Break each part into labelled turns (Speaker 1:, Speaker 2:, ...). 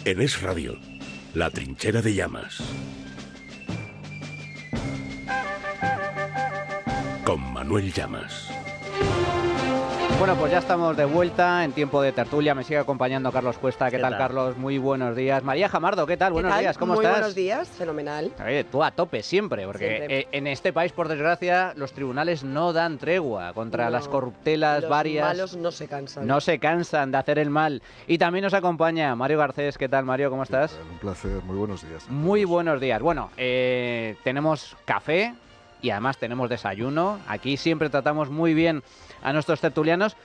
Speaker 1: En Es Radio, La Trinchera de Llamas. Con Manuel Llamas.
Speaker 2: Bueno, pues ya estamos de vuelta en tiempo de tertulia. Me sigue acompañando Carlos Cuesta. ¿Qué tal, Carlos? Muy buenos días. María Jamardo, ¿qué tal? Buenos días, ¿cómo estás?
Speaker 3: Muy buenos días, fenomenal.
Speaker 2: Oye, tú a tope siempre, porque en este país, por desgracia, los tribunales no dan tregua contra las corruptelas varias.
Speaker 3: Los malos no se cansan.
Speaker 2: No se cansan de hacer el mal. Y también nos acompaña Mario Garcés. ¿Qué tal, Mario? ¿Cómo estás?
Speaker 4: Un placer, muy buenos días.
Speaker 2: Muy buenos días. Bueno, tenemos café y además tenemos desayuno. Aquí siempre tratamos muy bien a nuestros tertulianos.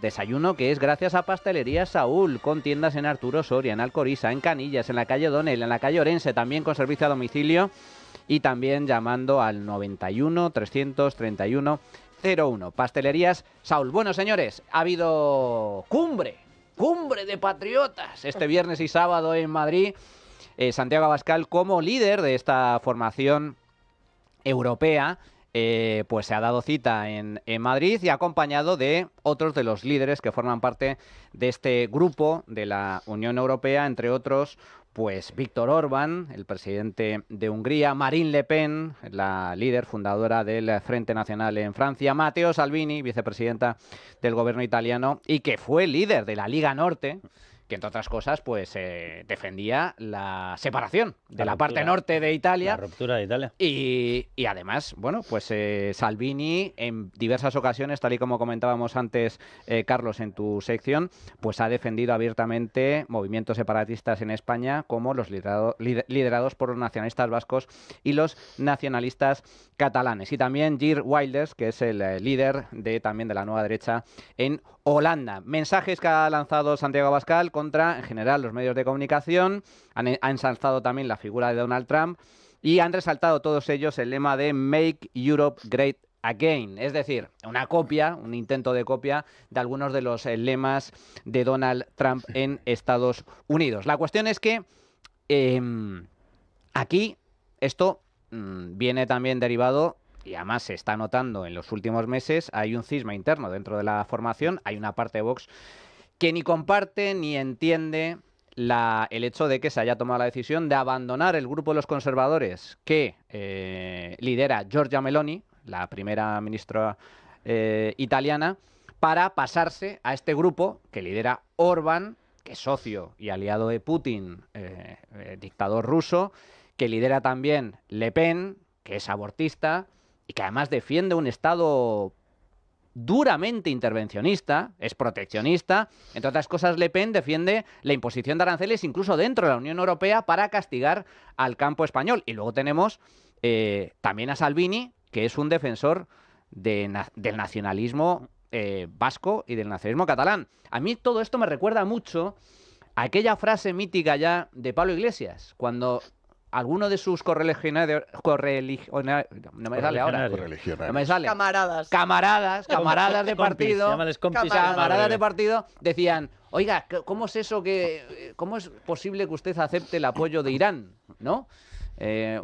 Speaker 2: Desayuno que es gracias a Pastelería Saúl, con tiendas en Arturo Soria, en Alcoriza, en Canillas, en la calle Donel, en la calle Orense, también con servicio a domicilio y también llamando al 91 331 01. Pastelerías Saúl. Bueno, señores, ha habido cumbre de patriotas este viernes y sábado en Madrid. Santiago Abascal, como líder de esta formación europea, pues se ha dado cita en Madrid y acompañado de otros de los líderes que forman parte de este grupo de la Unión Europea, entre otros, pues Viktor Orbán, el presidente de Hungría, Marine Le Pen, la líder fundadora del Frente Nacional en Francia, Matteo Salvini, vicepresidenta del gobierno italiano y que fue líder de la Liga Norte, que entre otras cosas pues defendía la separación de la parte norte de Italia.
Speaker 5: La ruptura de Italia.
Speaker 2: Y además, bueno, pues Salvini en diversas ocasiones, tal y como comentábamos antes, Carlos, en tu sección, pues ha defendido abiertamente movimientos separatistas en España, como los liderados por los nacionalistas vascos y los nacionalistas catalanes. Y también Geert Wilders, que es el líder también de la nueva derecha en Holanda. Mensajes que ha lanzado Santiago Abascal contra, en general, los medios de comunicación. Han ensalzado también la figura de Donald Trump y han resaltado todos ellos el lema de Make Europe Great Again, es decir, un intento de copia de algunos de los lemas de Donald Trump en Estados Unidos. La cuestión es que aquí esto viene también derivado, y además se está notando en los últimos meses, hay un cisma interno dentro de la formación, hay una parte de Vox que ni comparte ni entiende el hecho de que se haya tomado la decisión de abandonar el grupo de los conservadores que lidera Giorgia Meloni, la primera ministra italiana, para pasarse a este grupo que lidera Orbán, que es socio y aliado de Putin, dictador ruso, que lidera también Le Pen, que es abortista y que además defiende un Estado duramente intervencionista, es proteccionista. Entre otras cosas, Le Pen defiende la imposición de aranceles incluso dentro de la Unión Europea para castigar al campo español. Y luego tenemos también a Salvini, que es un defensor del nacionalismo vasco y del nacionalismo catalán. A mí todo esto me recuerda mucho a aquella frase mítica ya de Pablo Iglesias, cuando alguno de sus camaradas de partido decían: oiga, ¿cómo es eso cómo es posible que usted acepte el apoyo de Irán, ¿no?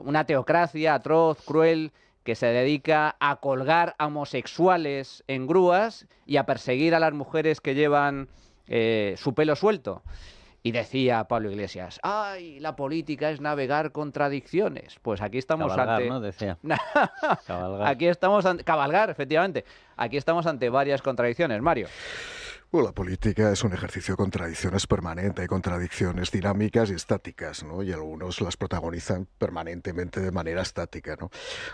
Speaker 2: Una teocracia atroz, cruel, que se dedica a colgar a homosexuales en grúas y a perseguir a las mujeres que llevan su pelo suelto. Y decía Pablo Iglesias: ¡ay, la política es navegar contradicciones! Pues aquí estamos
Speaker 5: cabalgar, ¿no? Decía.
Speaker 2: Cabalgar. Aquí estamos cabalgar, efectivamente. Aquí estamos ante varias contradicciones, Mario.
Speaker 4: Bueno, la política es un ejercicio de contradicciones permanente, hay contradicciones dinámicas y estáticas, ¿no? Y algunos las protagonizan permanentemente de manera estática, ¿no?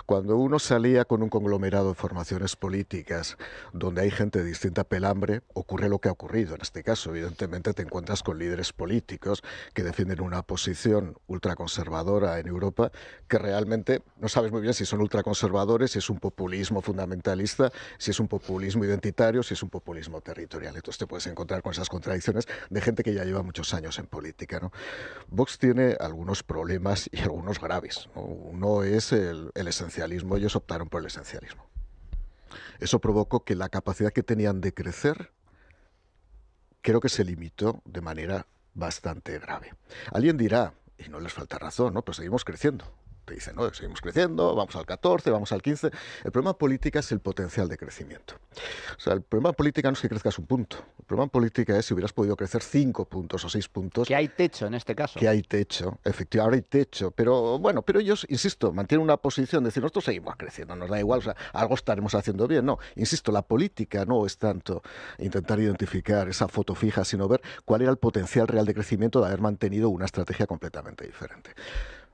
Speaker 4: Cuando uno salía con un conglomerado de formaciones políticas donde hay gente de distinta pelambre, ocurre lo que ha ocurrido. En este caso, evidentemente, te encuentras con líderes políticos que defienden una posición ultraconservadora en Europa, que realmente no sabes muy bien si son ultraconservadores, si es un populismo fundamentalista, si es un populismo identitario, si es un populismo territorial. Entonces te puedes encontrar con esas contradicciones de gente que ya lleva muchos años en política, ¿no? Vox tiene algunos problemas y algunos graves, ¿no? Uno es el esencialismo. Ellos optaron por el esencialismo. Eso provocó que la capacidad que tenían de crecer creo que se limitó de manera bastante grave. Alguien dirá, y no les falta razón, ¿no? Pues seguimos creciendo. te dicen, no, seguimos creciendo, vamos al 14, vamos al 15. El problema política es el potencial de crecimiento. O sea, el problema política no es que crezcas un punto. El problema política es si hubieras podido crecer 5 puntos o 6 puntos.
Speaker 2: Que hay techo en este caso.
Speaker 4: Que hay techo, efectivamente, ahora hay techo. Pero bueno, pero ellos, insisto, mantienen una posición de decir, nosotros seguimos creciendo, nos da igual, o sea, algo estaremos haciendo bien. No, insisto, la política no es tanto intentar identificar esa foto fija, sino ver cuál era el potencial real de crecimiento de haber mantenido una estrategia completamente diferente.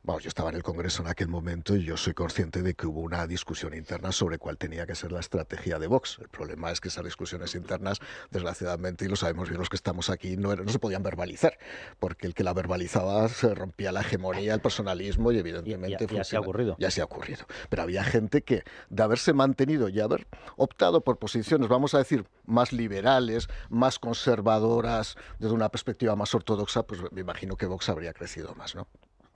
Speaker 4: Vamos, yo estaba en el Congreso en aquel momento y yo soy consciente de que hubo una discusión interna sobre cuál tenía que ser la estrategia de Vox. El problema es que esas discusiones internas, desgraciadamente, y lo sabemos bien los que estamos aquí, no se podían verbalizar, porque el que la verbalizaba se rompía la hegemonía, el personalismo y evidentemente...
Speaker 5: Ya se ha ocurrido.
Speaker 4: Ya se ha ocurrido. Pero había gente que, de haberse mantenido y haber optado por posiciones, vamos a decir, más liberales, más conservadoras, desde una perspectiva más ortodoxa, pues me imagino que Vox habría crecido más, ¿no?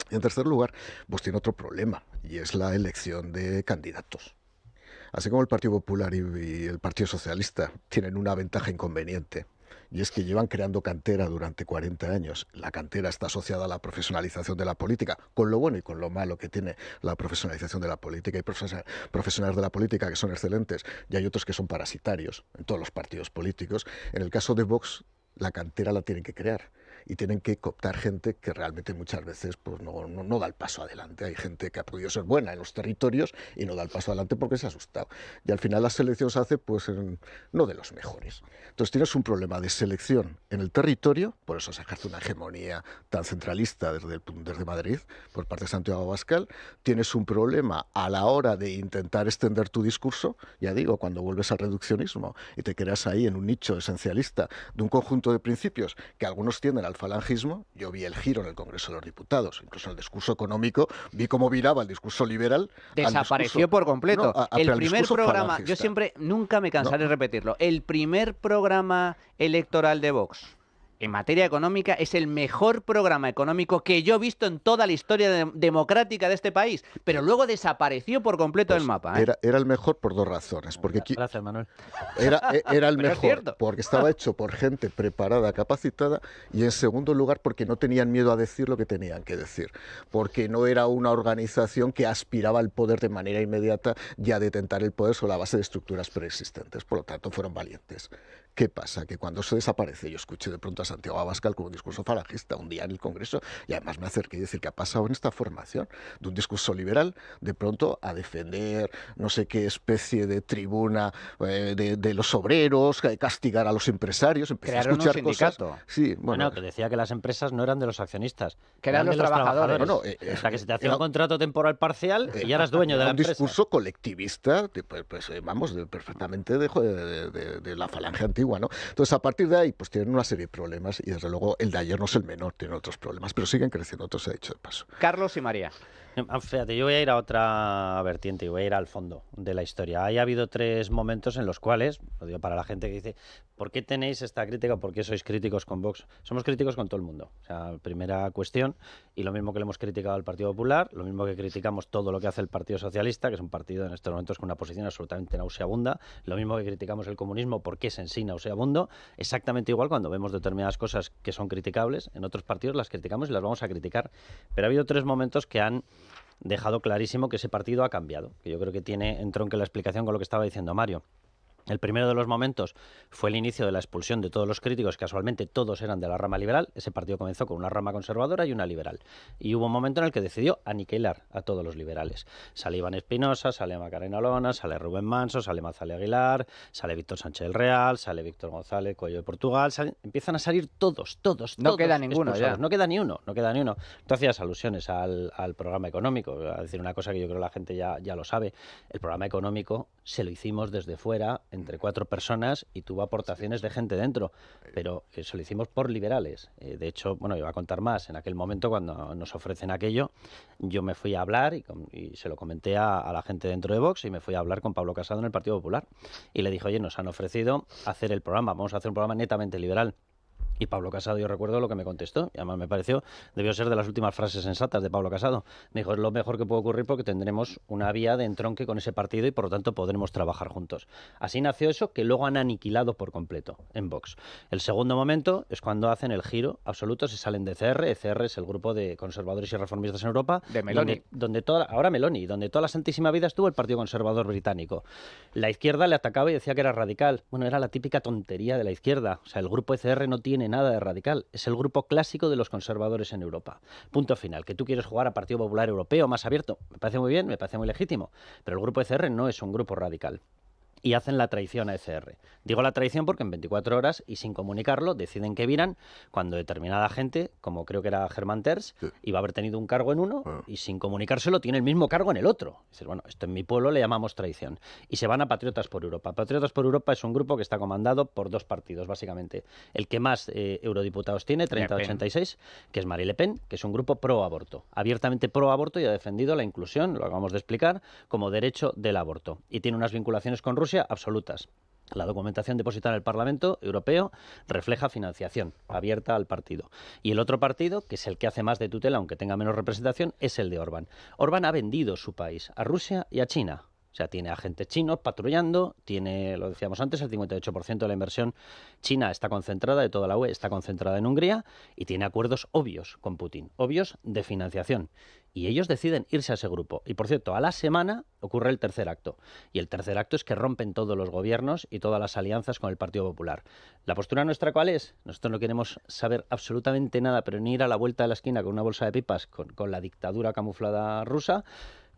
Speaker 4: Y en tercer lugar, pues tiene otro problema, y es la elección de candidatos. Así como el Partido Popular y el Partido Socialista tienen una ventaja inconveniente, y es que llevan creando cantera durante 40 años. La cantera está asociada a la profesionalización de la política, con lo bueno y con lo malo que tiene la profesionalización de la política. Hay profesionales de la política que son excelentes, y hay otros que son parasitarios en todos los partidos políticos. En el caso de Vox, la cantera la tienen que crear. Y tienen que cooptar gente que realmente muchas veces pues no da el paso adelante. Hay gente que ha podido ser buena en los territorios y no da el paso adelante porque se ha asustado. Y al final la selección se hace pues no de los mejores. Entonces tienes un problema de selección en el territorio, por eso se ejerce una hegemonía tan centralista desde Madrid, por parte de Santiago Abascal. Tienes un problema a la hora de intentar extender tu discurso, ya digo, cuando vuelves al reduccionismo y te quedas ahí en un nicho esencialista de un conjunto de principios que algunos tienden al falangismo. Yo vi el giro en el Congreso de los Diputados, incluso en el discurso económico, vi cómo viraba el discurso liberal.
Speaker 2: Desapareció por completo. El primer programa,
Speaker 4: falangista.
Speaker 2: yo siempre, nunca me cansaré de repetirlo, el primer programa electoral de Vox en materia económica es el mejor programa económico que yo he visto en toda la historia democrática de este país, pero luego desapareció por completo del mapa.
Speaker 4: Era el mejor por dos razones. Porque
Speaker 5: Gracias, Manuel.
Speaker 4: Era el mejor
Speaker 2: es
Speaker 4: porque estaba hecho por gente preparada, capacitada, y en segundo lugar porque no tenían miedo a decir lo que tenían que decir, porque no era una organización que aspiraba al poder de manera inmediata y a detentar el poder sobre la base de estructuras preexistentes. Por lo tanto, fueron valientes. ¿Qué pasa? Que cuando se desaparece, yo escuché de pronto a Santiago Abascal con un discurso falangista un día en el Congreso, y además me acerqué y decir qué ha pasado en esta formación de un discurso liberal de pronto a defender no sé qué especie de tribuna de los obreros, castigar a los empresarios. Empecé
Speaker 2: Crearon
Speaker 4: a escuchar
Speaker 2: un sindicato.
Speaker 4: cosas. Sí,
Speaker 5: Bueno, que decía que las empresas no eran de los accionistas,
Speaker 2: Que eran los
Speaker 5: de los
Speaker 2: trabajadores.
Speaker 5: trabajadores.
Speaker 4: Bueno,
Speaker 5: O sea, que se te hacía un contrato temporal parcial y ya eras dueño de la
Speaker 4: un
Speaker 5: empresa.
Speaker 4: discurso colectivista, perfectamente de la falange antigua, ¿no? Entonces, a partir de ahí, pues tienen una serie de problemas y, desde luego, el de ayer no es el menor, tiene otros problemas, pero siguen creciendo, otros se ha dicho de paso.
Speaker 2: Carlos y María.
Speaker 5: Fíjate, yo voy a ir a otra vertiente y voy a ir al fondo de la historia. Ha habido 3 momentos en los cuales, lo digo para la gente que dice, ¿por qué tenéis esta crítica? ¿Por qué sois críticos con Vox? Somos críticos con todo el mundo. O sea, primera cuestión, y lo mismo que le hemos criticado al Partido Popular, lo mismo que criticamos todo lo que hace el Partido Socialista, que es un partido en estos momentos con una posición absolutamente nauseabunda, lo mismo que criticamos el comunismo porque es en sí nauseabundo, exactamente igual cuando vemos determinadas cosas que son criticables, en otros partidos las criticamos y las vamos a criticar. Pero ha habido 3 momentos que han dejado clarísimo que ese partido ha cambiado, que yo creo que tiene entronque la explicación con lo que estaba diciendo Mario. El primero de los momentos fue el inicio de la expulsión de todos los críticos, casualmente todos eran de la rama liberal. Ese partido comenzó con una rama conservadora y una liberal. Y hubo un momento en el que decidió aniquilar a todos los liberales. Sale Iván Espinosa, sale Macarena Olona, sale Rubén Manso, sale Mazale Aguilar, sale Víctor Sánchez del Real, sale Víctor González Cuello de Portugal, empiezan a salir todos.
Speaker 2: No queda ninguno
Speaker 5: expulsados.
Speaker 2: ya.
Speaker 5: No queda ni uno. Tú hacías alusiones al programa económico. Voy a decir una cosa que yo creo que la gente ya lo sabe. El programa económico se lo hicimos desde fuera, entre 4 personas, y tuvo aportaciones de gente dentro, pero se lo hicimos por liberales. De hecho, bueno, iba a contar más. En aquel momento, cuando nos ofrecen aquello, yo me fui a hablar y se lo comenté a la gente dentro de Vox, y me fui a hablar con Pablo Casado en el Partido Popular. Y le dije, oye, nos han ofrecido hacer el programa, vamos a hacer un programa netamente liberal. Y Pablo Casado, yo recuerdo lo que me contestó, y además me pareció, debió ser de las últimas frases sensatas de Pablo Casado. Me dijo, es lo mejor que puede ocurrir porque tendremos una vía de entronque con ese partido y por lo tanto podremos trabajar juntos. Así nació eso que luego han aniquilado por completo en Vox. El segundo momento es cuando hacen el giro absoluto, se salen de ECR. ECR es el grupo de conservadores y reformistas en Europa.
Speaker 2: De Meloni.
Speaker 5: Ahora Meloni, donde toda la santísima vida estuvo el Partido Conservador británico. La izquierda le atacaba y decía que era radical. Bueno, era la típica tontería de la izquierda. O sea, el grupo ECR no tiene nada de radical. Es el grupo clásico de los conservadores en Europa. Punto final. Que tú quieres jugar a Partido Popular Europeo más abierto, me parece muy bien, me parece muy legítimo. Pero el grupo ECR no es un grupo radical. Y hacen la traición a ECR. Digo la traición porque en 24 horas y sin comunicarlo deciden que viran cuando determinada gente, como creo que era Germán Terç, iba a haber tenido un cargo en uno y sin comunicárselo tiene el mismo cargo en el otro. Dices, bueno, esto en mi pueblo le llamamos traición. Y se van a Patriotas por Europa. Patriotas por Europa es un grupo que está comandado por dos partidos, básicamente. El que más eurodiputados tiene, 30-86, que es Marine Le Pen, que es un grupo pro aborto. Abiertamente pro aborto y ha defendido la inclusión, lo acabamos de explicar, como derecho del aborto. Y tiene unas vinculaciones con Rusia absolutas. La documentación depositada en el Parlamento Europeo refleja financiación abierta al partido. Y el otro partido, que es el que hace más de tutela, aunque tenga menos representación, es el de Orbán. Orbán ha vendido su país a Rusia y a China. O sea, tiene agentes chinos patrullando, tiene, lo decíamos antes, el 58% de la inversión china está concentrada, de toda la UE, está concentrada en Hungría y tiene acuerdos obvios con Putin, obvios de financiación. Y ellos deciden irse a ese grupo. Y, por cierto, a la semana ocurre el tercer acto. Y el tercer acto es que rompen todos los gobiernos y todas las alianzas con el Partido Popular. ¿La postura nuestra cuál es? Nosotros no queremos saber absolutamente nada, pero ni ir a la vuelta de la esquina con una bolsa de pipas con la dictadura camuflada rusa,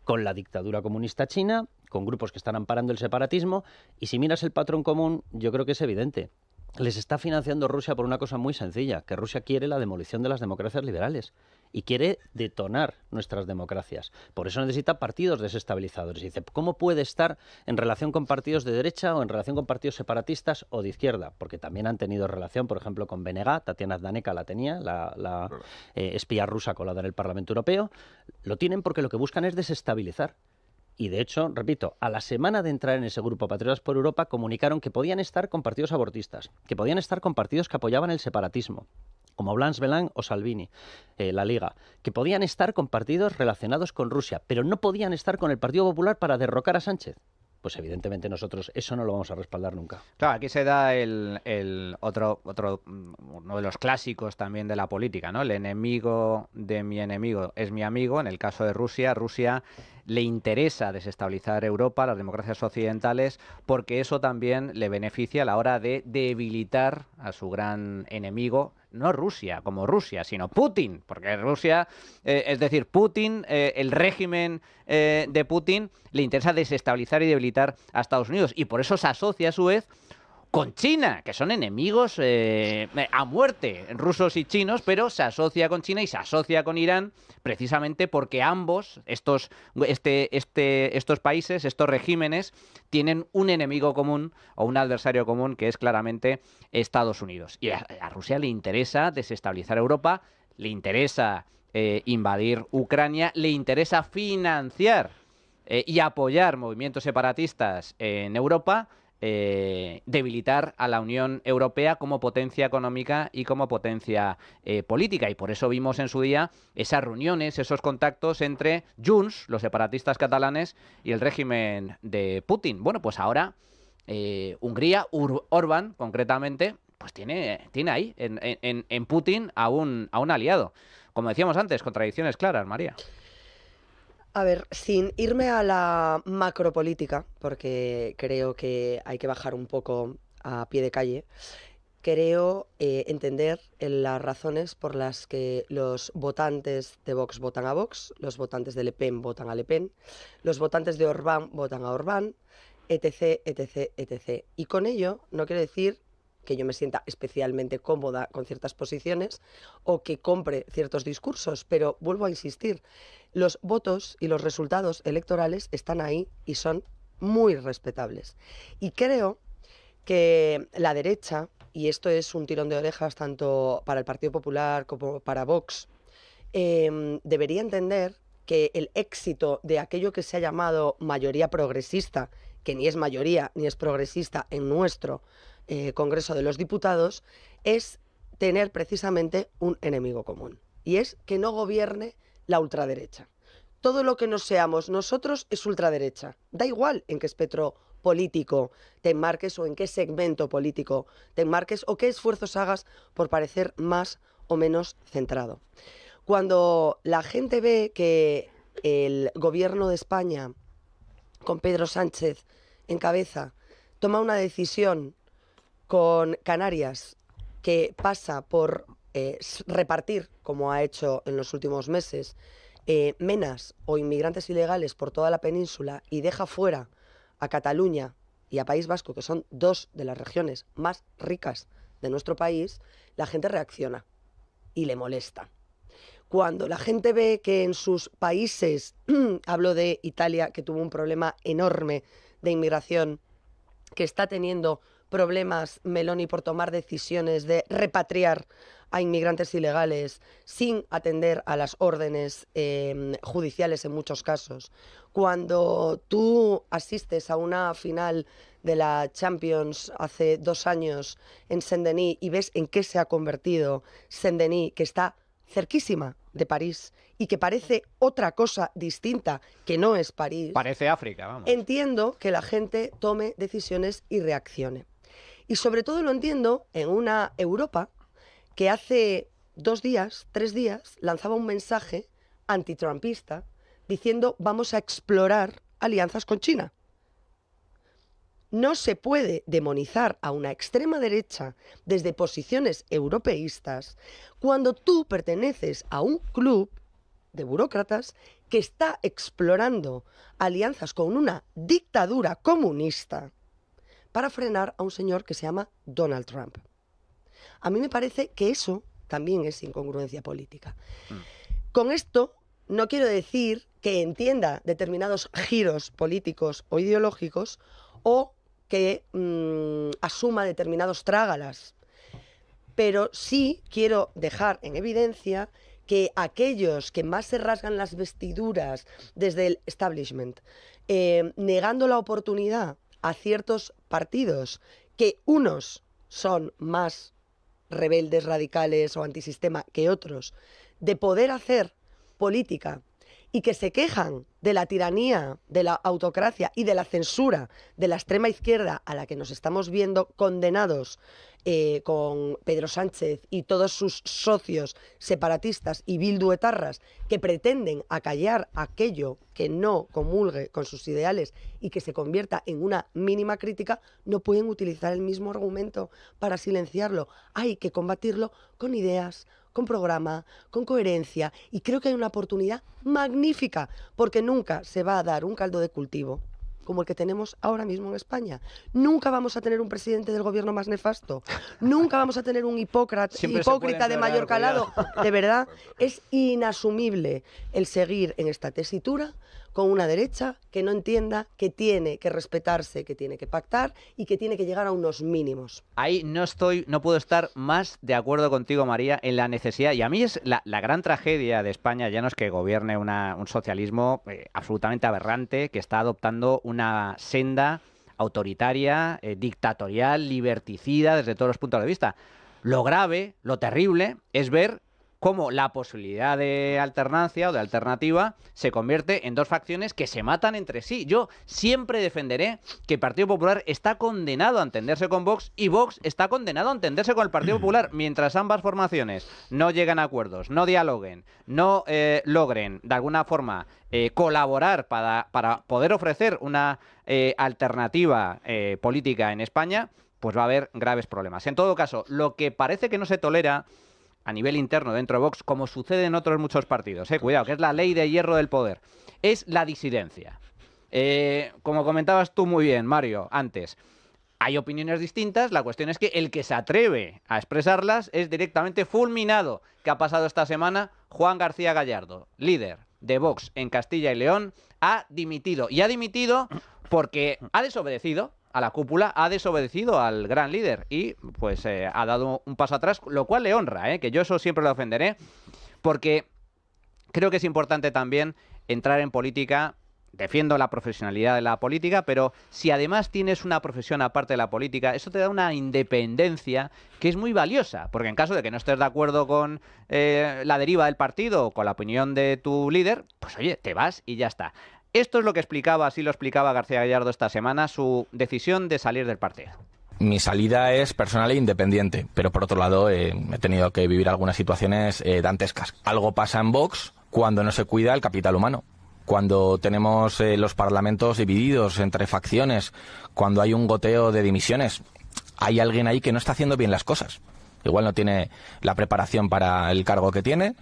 Speaker 5: con la dictadura comunista china, con grupos que están amparando el separatismo. Y si miras el patrón común, yo creo que es evidente. Les está financiando Rusia por una cosa muy sencilla, que Rusia quiere la demolición de las democracias liberales y quiere detonar nuestras democracias. Por eso necesita partidos desestabilizadores. Y dice, ¿cómo puede estar en relación con partidos de derecha o en relación con partidos separatistas o de izquierda? Porque también han tenido relación, por ejemplo, con BNG, Tatiana Zdaneka la tenía, la espía rusa colada en el Parlamento Europeo. Lo tienen porque lo que buscan es desestabilizar. Y de hecho, repito, a la semana de entrar en ese grupo Patriotas por Europa comunicaron que podían estar con partidos abortistas, que podían estar con partidos que apoyaban el separatismo, como Blanche Belin o Salvini, la Liga, que podían estar con partidos relacionados con Rusia, pero no podían estar con el Partido Popular para derrocar a Sánchez. Pues evidentemente nosotros eso no lo vamos a respaldar nunca.
Speaker 2: Claro, aquí se da el otro uno de los clásicos también de la política, ¿no? El enemigo de mi enemigo es mi amigo. En el caso de Rusia, le interesa desestabilizar Europa, las democracias occidentales, porque eso también le beneficia a la hora de debilitar a su gran enemigo, no Rusia como Rusia, sino Putin, porque Rusia, es decir, Putin, el régimen de Putin, le interesa desestabilizar y debilitar a Estados Unidos, y por eso se asocia a su vez con China, que son enemigos a muerte, rusos y chinos, pero se asocia con China y se asocia con Irán precisamente porque ambos, estos países, estos regímenes, tienen un enemigo común o un adversario común que es claramente Estados Unidos. Y a Rusia le interesa desestabilizar Europa, le interesa invadir Ucrania, le interesa financiar y apoyar movimientos separatistas en Europa, debilitar a la Unión Europea como potencia económica y como potencia política. Y por eso vimos en su día esas reuniones, esos contactos entre Junts, los separatistas catalanes, y el régimen de Putin. Bueno, pues ahora Hungría, Orbán concretamente, pues tiene ahí en Putin a un aliado. Como decíamos antes, contradicciones claras, María.
Speaker 3: A ver, sin irme a la macropolítica, porque creo que hay que bajar un poco a pie de calle, creo entender las razones por las que los votantes de Vox votan a Vox, los votantes de Le Pen votan a Le Pen, los votantes de Orbán votan a Orbán, etc, etc, etc. Y con ello no quiero decir que yo me sienta especialmente cómoda con ciertas posiciones o que compre ciertos discursos, pero vuelvo a insistir, los votos y los resultados electorales están ahí y son muy respetables. Y creo que la derecha, y esto es un tirón de orejas tanto para el Partido Popular como para Vox, debería entender que el éxito de aquello que se ha llamado mayoría progresista, que ni es mayoría ni es progresista en nuestro Congreso de los Diputados, es tener precisamente un enemigo común, y es que no gobierne la ultraderecha. Todo lo que no seamos nosotros es ultraderecha. Da igual en qué espectro político te enmarques o en qué segmento político te enmarques o qué esfuerzos hagas por parecer más o menos centrado. Cuando la gente ve que el gobierno de España, con Pedro Sánchez en cabeza, toma una decisión con Canarias que pasa por repartir, como ha hecho en los últimos meses, menas o inmigrantes ilegales por toda la península y deja fuera a Cataluña y a País Vasco, que son dos de las regiones más ricas de nuestro país, la gente reacciona y le molesta. Cuando la gente ve que en sus países, hablo de Italia, que tuvo un problema enorme de inmigración, que está teniendo problemas Meloni por tomar decisiones de repatriar a inmigrantes ilegales sin atender a las órdenes judiciales en muchos casos. Cuando tú asistes a una final de la Champions hace 2 años en Saint-Denis y ves en qué se ha convertido Saint-Denis, que está cerquísima de París y que parece otra cosa distinta que no es París.
Speaker 2: Parece África, vamos.
Speaker 3: Entiendo que la gente tome decisiones y reaccione. Y sobre todo lo entiendo en una Europa que hace 2 días, 3 días, lanzaba un mensaje antitrumpista diciendo vamos a explorar alianzas con China. No se puede demonizar a una extrema derecha desde posiciones europeístas cuando tú perteneces a un club de burócratas que está explorando alianzas con una dictadura comunista para frenar a un señor que se llama Donald Trump. A mí me parece que eso también es incongruencia política. Con esto no quiero decir que entienda determinados giros políticos o ideológicos o que asuma determinados trágalas, pero sí quiero dejar en evidencia que aquellos que más se rasgan las vestiduras desde el establishment, negando la oportunidad a ciertos partidos, que unos son más rebeldes, radicales o antisistema que otros, de poder hacer política y que se quejan de la tiranía, de la autocracia y de la censura de la extrema izquierda a la que nos estamos viendo condenados con Pedro Sánchez y todos sus socios separatistas y bilduetarras que pretenden acallar aquello que no comulgue con sus ideales y que se convierta en una mínima crítica, no pueden utilizar el mismo argumento para silenciarlo. Hay que combatirlo con ideas, con programa, con coherencia, y creo que hay una oportunidad magnífica, porque nunca se va a dar un caldo de cultivo como el que tenemos ahora mismo en España. Nunca vamos a tener un presidente del gobierno más nefasto. Nunca vamos a tener un hipócrita de mayor calado. De verdad, es inasumible el seguir en esta tesitura con una derecha que no entienda que tiene que respetarse, que tiene que pactar y que tiene que llegar a unos mínimos.
Speaker 2: Ahí no puedo estar más de acuerdo contigo, María, en la necesidad. Y a mí es la gran tragedia de España, ya no es que gobierne un socialismo absolutamente aberrante, que está adoptando una senda autoritaria, dictatorial, liberticida desde todos los puntos de vista. Lo grave, lo terrible, es ver cómo la posibilidad de alternancia o de alternativa se convierte en 2 facciones que se matan entre sí. Yo siempre defenderé que el Partido Popular está condenado a entenderse con Vox y Vox está condenado a entenderse con el Partido Popular mientras ambas formaciones no lleguen a acuerdos, no dialoguen, no logren de alguna forma colaborar para poder ofrecer una alternativa política en España, pues va a haber graves problemas. En todo caso, lo que parece que no se tolera a nivel interno dentro de Vox, como sucede en otros muchos partidos, cuidado, que es la ley de hierro del poder, es la disidencia. Como comentabas tú muy bien, Mario, antes, hay opiniones distintas, la cuestión es que el que se atreve a expresarlas es directamente fulminado. ¿Qué ha pasado esta semana? Juan García Gallardo, líder de Vox en Castilla y León, ha dimitido. Y ha dimitido porque ha desobedecido a la cúpula, ha desobedecido al gran líder y pues ha dado un paso atrás, lo cual le honra, que yo eso siempre lo defenderé, porque creo que es importante también entrar en política defiendo la profesionalidad de la política, pero si además tienes una profesión aparte de la política, eso te da una independencia que es muy valiosa, porque en caso de que no estés de acuerdo con la deriva del partido o con la opinión de tu líder, pues oye, te vas y ya está. Esto es lo que explicaba, así lo explicaba García Gallardo esta semana, su decisión de salir del partido.
Speaker 6: Mi salida es personal e independiente, pero por otro lado he tenido que vivir algunas situaciones dantescas. Algo pasa en Vox cuando no se cuida el capital humano, cuando tenemos los parlamentos divididos entre facciones, cuando hay un goteo de dimisiones. Hay alguien ahí que no está haciendo bien las cosas. Igual no tiene la preparación para el cargo que tiene,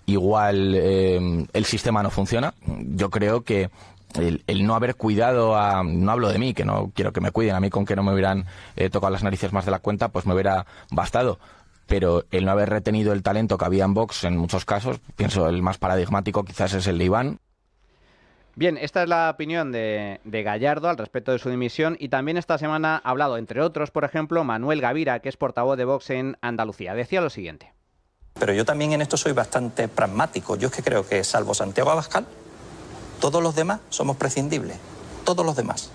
Speaker 6: igual el sistema no funciona. Yo creo que el no haber cuidado no hablo de mí, que no quiero que me cuiden, a mí con que no me hubieran tocado las narices más de la cuenta, pues me hubiera bastado. Pero el no haber retenido el talento que había en Vox en muchos casos, pienso el más paradigmático quizás es el de Iván.
Speaker 2: Bien, esta es la opinión de Gallardo al respecto de su dimisión, y también esta semana ha hablado, entre otros, por ejemplo, Manuel Gavira, que es portavoz de Vox en Andalucía. Decía lo siguiente.
Speaker 7: Pero yo también en esto soy bastante pragmático. Yo es que creo que, salvo Santiago Abascal, todos los demás somos prescindibles, todos los demás.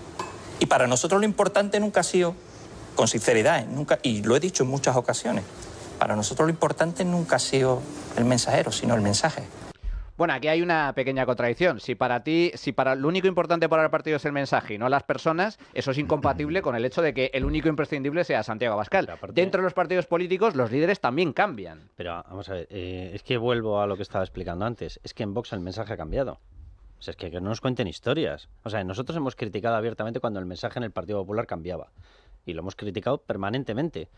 Speaker 7: Y para nosotros lo importante nunca ha sido, con sinceridad, y lo he dicho en muchas ocasiones, para nosotros lo importante nunca ha sido el mensajero, sino el mensaje.
Speaker 2: Bueno, aquí hay una pequeña contradicción. Si para lo único importante para el partido es el mensaje y no las personas, eso es incompatible con el hecho de que el único imprescindible sea Santiago Abascal. Dentro de los partidos políticos, los líderes también cambian.
Speaker 5: Pero vamos a ver, es que vuelvo a lo que estaba explicando antes. Es que en Vox el mensaje ha cambiado. O sea, es que no nos cuenten historias. O sea, nosotros hemos criticado abiertamente cuando el mensaje en el Partido Popular cambiaba. Y lo hemos criticado permanentemente.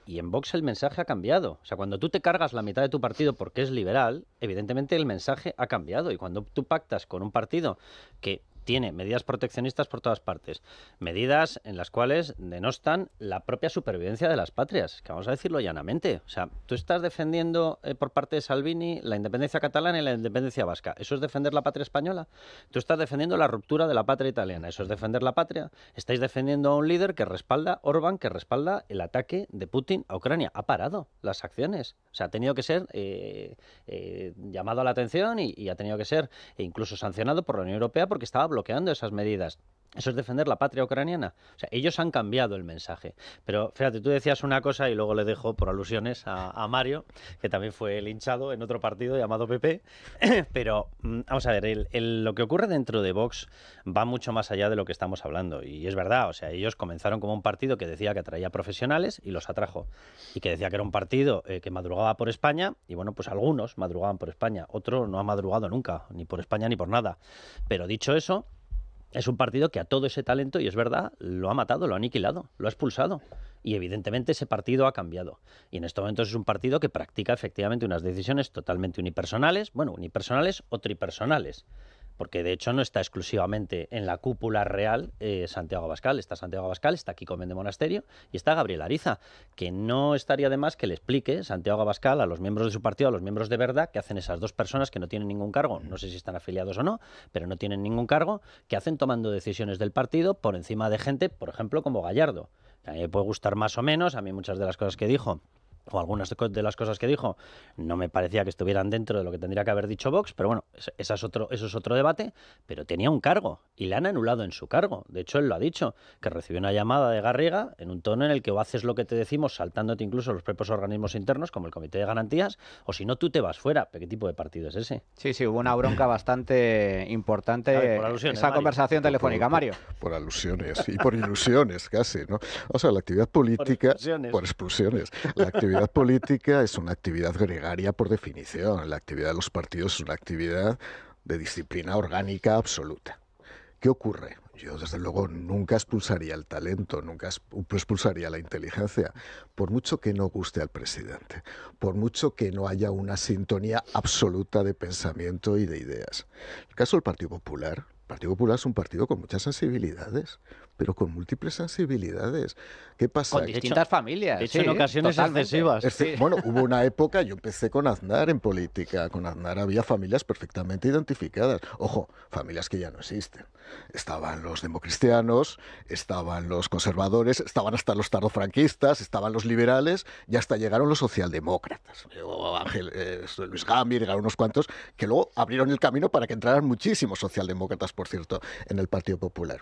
Speaker 5: Y en Vox el mensaje ha cambiado. O sea, cuando tú te cargas la mitad de tu partido porque es liberal, evidentemente el mensaje ha cambiado. Y cuando tú pactas con un partido que tiene medidas proteccionistas por todas partes, medidas en las cuales denostan la propia supervivencia de las patrias, que vamos a decirlo llanamente. O sea, tú estás defendiendo por parte de Salvini la independencia catalana y la independencia vasca. ¿Eso es defender la patria española? Tú estás defendiendo la ruptura de la patria italiana. ¿Eso es defender la patria? Estáis defendiendo a un líder que respalda Orbán, que respalda el ataque de Putin a Ucrania. Ha parado las acciones. O sea, ha tenido que ser llamado a la atención y ha tenido que ser incluso sancionado por la Unión Europea porque estaba bloqueando esas medidas. ¿Eso es defender la patria ucraniana? O sea, ellos han cambiado el mensaje. Pero fíjate, tú decías una cosa y luego le dejo por alusiones a Mario, que también fue linchado en otro partido llamado PP. Pero vamos a ver, lo que ocurre dentro de Vox va mucho más allá de lo que estamos hablando. Y es verdad, o sea, ellos comenzaron como un partido que decía que atraía profesionales y los atrajo. Y que decía que era un partido que madrugaba por España. Y bueno, pues algunos madrugaban por España. Otro no ha madrugado nunca, ni por España ni por nada. Pero dicho eso, es un partido que a todo ese talento, y es verdad, lo ha matado, lo ha aniquilado, lo ha expulsado. Y evidentemente ese partido ha cambiado. Y en estos momentos es un partido que practica efectivamente unas decisiones totalmente unipersonales, bueno, unipersonales o tripersonales. Porque de hecho no está exclusivamente en la cúpula real Santiago Abascal. Está Santiago Abascal, está Kiko Méndez Monasterio y está Gabriel Ariza, que no estaría de más que le explique Santiago Abascal a los miembros de su partido, a los miembros de Verdad, que hacen esas dos personas que no tienen ningún cargo, no sé si están afiliados o no, pero no tienen ningún cargo, que hacen tomando decisiones del partido por encima de gente, por ejemplo, como Gallardo. A mí me puede gustar más o menos, a mí muchas de las cosas que dijo, o algunas de las cosas que dijo, no me parecía que estuvieran dentro de lo que tendría que haber dicho Vox, pero bueno, eso es otro debate, pero tenía un cargo y le han anulado en su cargo. De hecho, él lo ha dicho, que recibió una llamada de Garriga en un tono en el que o haces lo que te decimos saltándote incluso los propios organismos internos, como el Comité de Garantías, o si no, tú te vas fuera. ¿Qué tipo de partido es ese?
Speaker 2: Sí, hubo una bronca bastante importante, por alusiones, esa conversación telefónica, Mario.
Speaker 4: Por alusiones y por ilusiones casi, ¿no? O sea, la actividad política... Por expulsiones. La actividad política es una actividad gregaria por definición. La actividad de los partidos es una actividad de disciplina orgánica absoluta. ¿Qué ocurre? Yo, desde luego, nunca expulsaría el talento, nunca expulsaría la inteligencia, por mucho que no guste al presidente, por mucho que no haya una sintonía absoluta de pensamiento y de ideas. El caso del Partido Popular es un partido con muchas sensibilidades, pero con múltiples sensibilidades. ¿Qué pasa?
Speaker 2: Con distintas familias.
Speaker 5: De hecho, en ocasiones excesivas.
Speaker 4: Bueno, hubo una época, yo empecé con Aznar en política. Con Aznar había familias perfectamente identificadas. Ojo, familias que ya no existen. Estaban los democristianos, estaban los conservadores, estaban hasta los tardofranquistas, estaban los liberales y hasta llegaron los socialdemócratas. Luis Gami, llegaron unos cuantos que luego abrieron el camino para que entraran muchísimos socialdemócratas, por cierto, en el Partido Popular.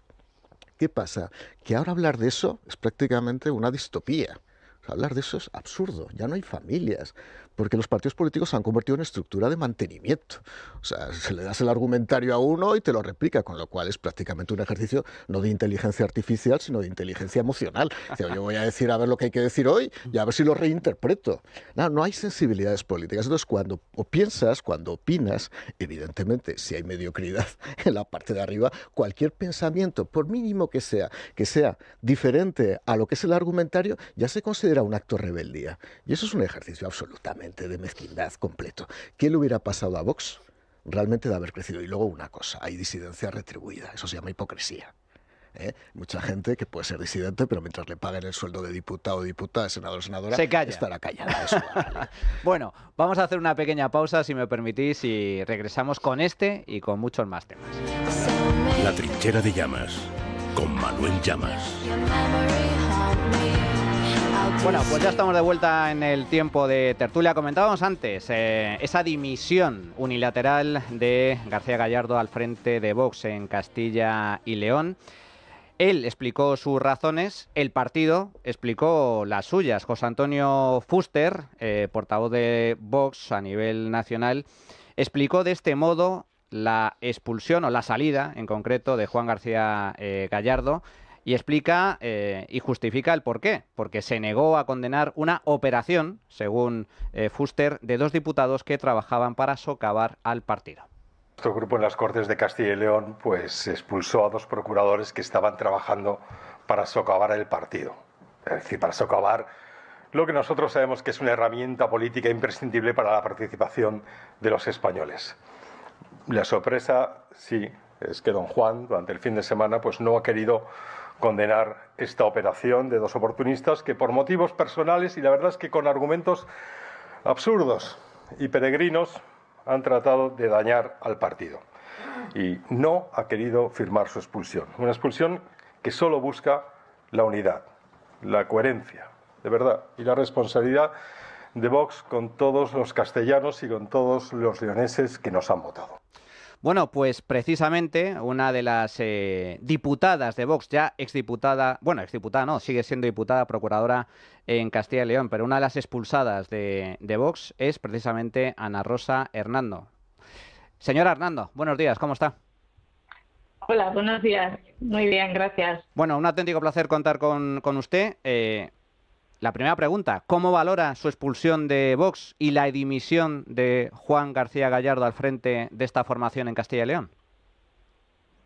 Speaker 4: ¿Qué pasa? Que ahora hablar de eso es prácticamente una distopía. O sea, hablar de eso es absurdo. Ya no hay familias, porque los partidos políticos se han convertido en estructura de mantenimiento. O sea, se le das el argumentario a uno y te lo replica, con lo cual es prácticamente un ejercicio no de inteligencia artificial, sino de inteligencia emocional. O sea, yo voy a decir a ver lo que hay que decir hoy y a ver si lo reinterpreto. No hay sensibilidades políticas. Entonces, cuando piensas, cuando opinas, evidentemente, si hay mediocridad en la parte de arriba, cualquier pensamiento, por mínimo que sea diferente a lo que es el argumentario, ya se considera un acto de rebeldía. Y eso es un ejercicio absolutamente de mezquindad completo. ¿Qué le hubiera pasado a Vox realmente de haber crecido? Y luego una cosa, hay disidencia retribuida, eso se llama hipocresía. Mucha gente que puede ser disidente, pero mientras le paguen el sueldo de diputado, diputada, senador, senadora,
Speaker 2: se calla.
Speaker 4: Estará callada. Eso vale.
Speaker 2: Bueno, vamos a hacer una pequeña pausa, si me permitís, y regresamos con este y con muchos más temas.
Speaker 1: La trinchera de Llamas, con Manuel Llamas.
Speaker 2: Bueno, pues ya estamos de vuelta en el tiempo de tertulia. Comentábamos antes esa dimisión unilateral de García Gallardo al frente de Vox en Castilla y León. Él explicó sus razones, el partido explicó las suyas. José Antonio Fuster, portavoz de Vox a nivel nacional, explicó de este modo la expulsión o la salida, en concreto, de Juan García Gallardo. Y explica y justifica el porqué, porque se negó a condenar una operación, según Fuster, de 2 diputados que trabajaban para socavar al partido.
Speaker 8: Nuestro grupo en las Cortes de Castilla y León pues expulsó a 2 procuradores que estaban trabajando para socavar el partido. Es decir, para socavar lo que nosotros sabemos que es una herramienta política imprescindible para la participación de los españoles. La sorpresa, sí, es que don Juan, durante el fin de semana, pues no ha querido condenar esta operación de 2 oportunistas que por motivos personales y la verdad es que con argumentos absurdos y peregrinos han tratado de dañar al partido y no ha querido firmar su expulsión. Una expulsión que solo busca la unidad, la coherencia, de verdad, y la responsabilidad de Vox con todos los castellanos y con todos los leoneses que nos han votado.
Speaker 2: Bueno, pues precisamente una de las diputadas de Vox, ya exdiputada no, sigue siendo diputada procuradora en Castilla y León, pero una de las expulsadas de Vox es precisamente Ana Rosa Hernando. Señora Hernando, buenos días, ¿cómo está?
Speaker 9: Hola, buenos días. Muy bien, gracias.
Speaker 2: Bueno, un auténtico placer contar con usted. La primera pregunta, ¿cómo valora su expulsión de Vox y la dimisión de Juan García Gallardo al frente de esta formación en Castilla y León?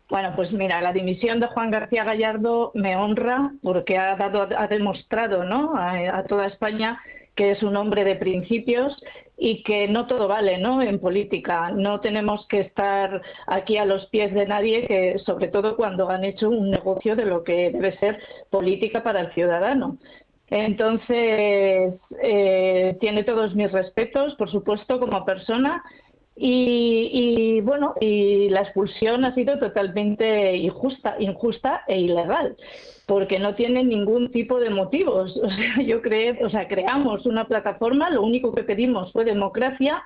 Speaker 9: Bueno, pues mira, la dimisión de Juan García Gallardo me honra porque ha demostrado, ¿no?, a toda España que es un hombre de principios y que no todo vale, ¿no?, en política. No tenemos que estar aquí a los pies de nadie, que sobre todo cuando han hecho un negocio de lo que debe ser política para el ciudadano. Entonces, tiene todos mis respetos, por supuesto, como persona, y la expulsión ha sido totalmente injusta e ilegal, porque no tiene ningún tipo de motivos. O sea, creamos una plataforma, lo único que pedimos fue democracia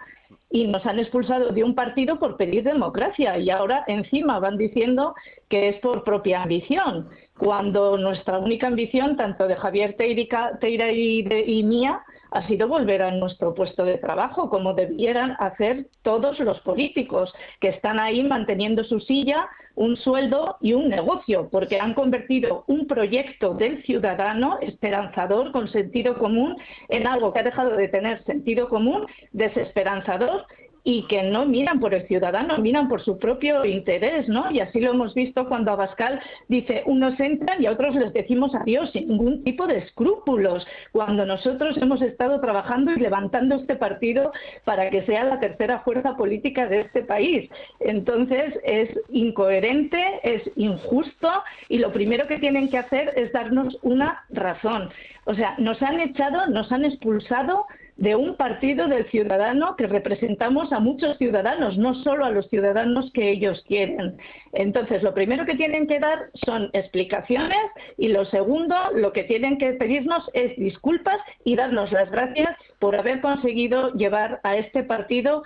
Speaker 9: y nos han expulsado de un partido por pedir democracia y ahora encima van diciendo que es por propia ambición, cuando nuestra única ambición, tanto de Javier Teira y mía, ha sido volver a nuestro puesto de trabajo, como debieran hacer todos los políticos que están ahí manteniendo su silla, un sueldo y un negocio, porque han convertido un proyecto del ciudadano esperanzador, con sentido común, en algo que ha dejado de tener sentido común, desesperanzador y que no miran por el ciudadano, miran por su propio interés, ¿no? Y así lo hemos visto cuando Abascal dice, unos entran y a otros les decimos adiós sin ningún tipo de escrúpulos, cuando nosotros hemos estado trabajando y levantando este partido para que sea la tercera fuerza política de este país. Entonces es incoherente, es injusto y lo primero que tienen que hacer es darnos una razón. O sea, nos han echado, nos han expulsado de un partido del ciudadano que representamos a muchos ciudadanos, no solo a los ciudadanos que ellos quieren. Entonces, lo primero que tienen que dar son explicaciones y lo segundo, lo que tienen que pedirnos es disculpas y darnos las gracias por haber conseguido llevar a este partido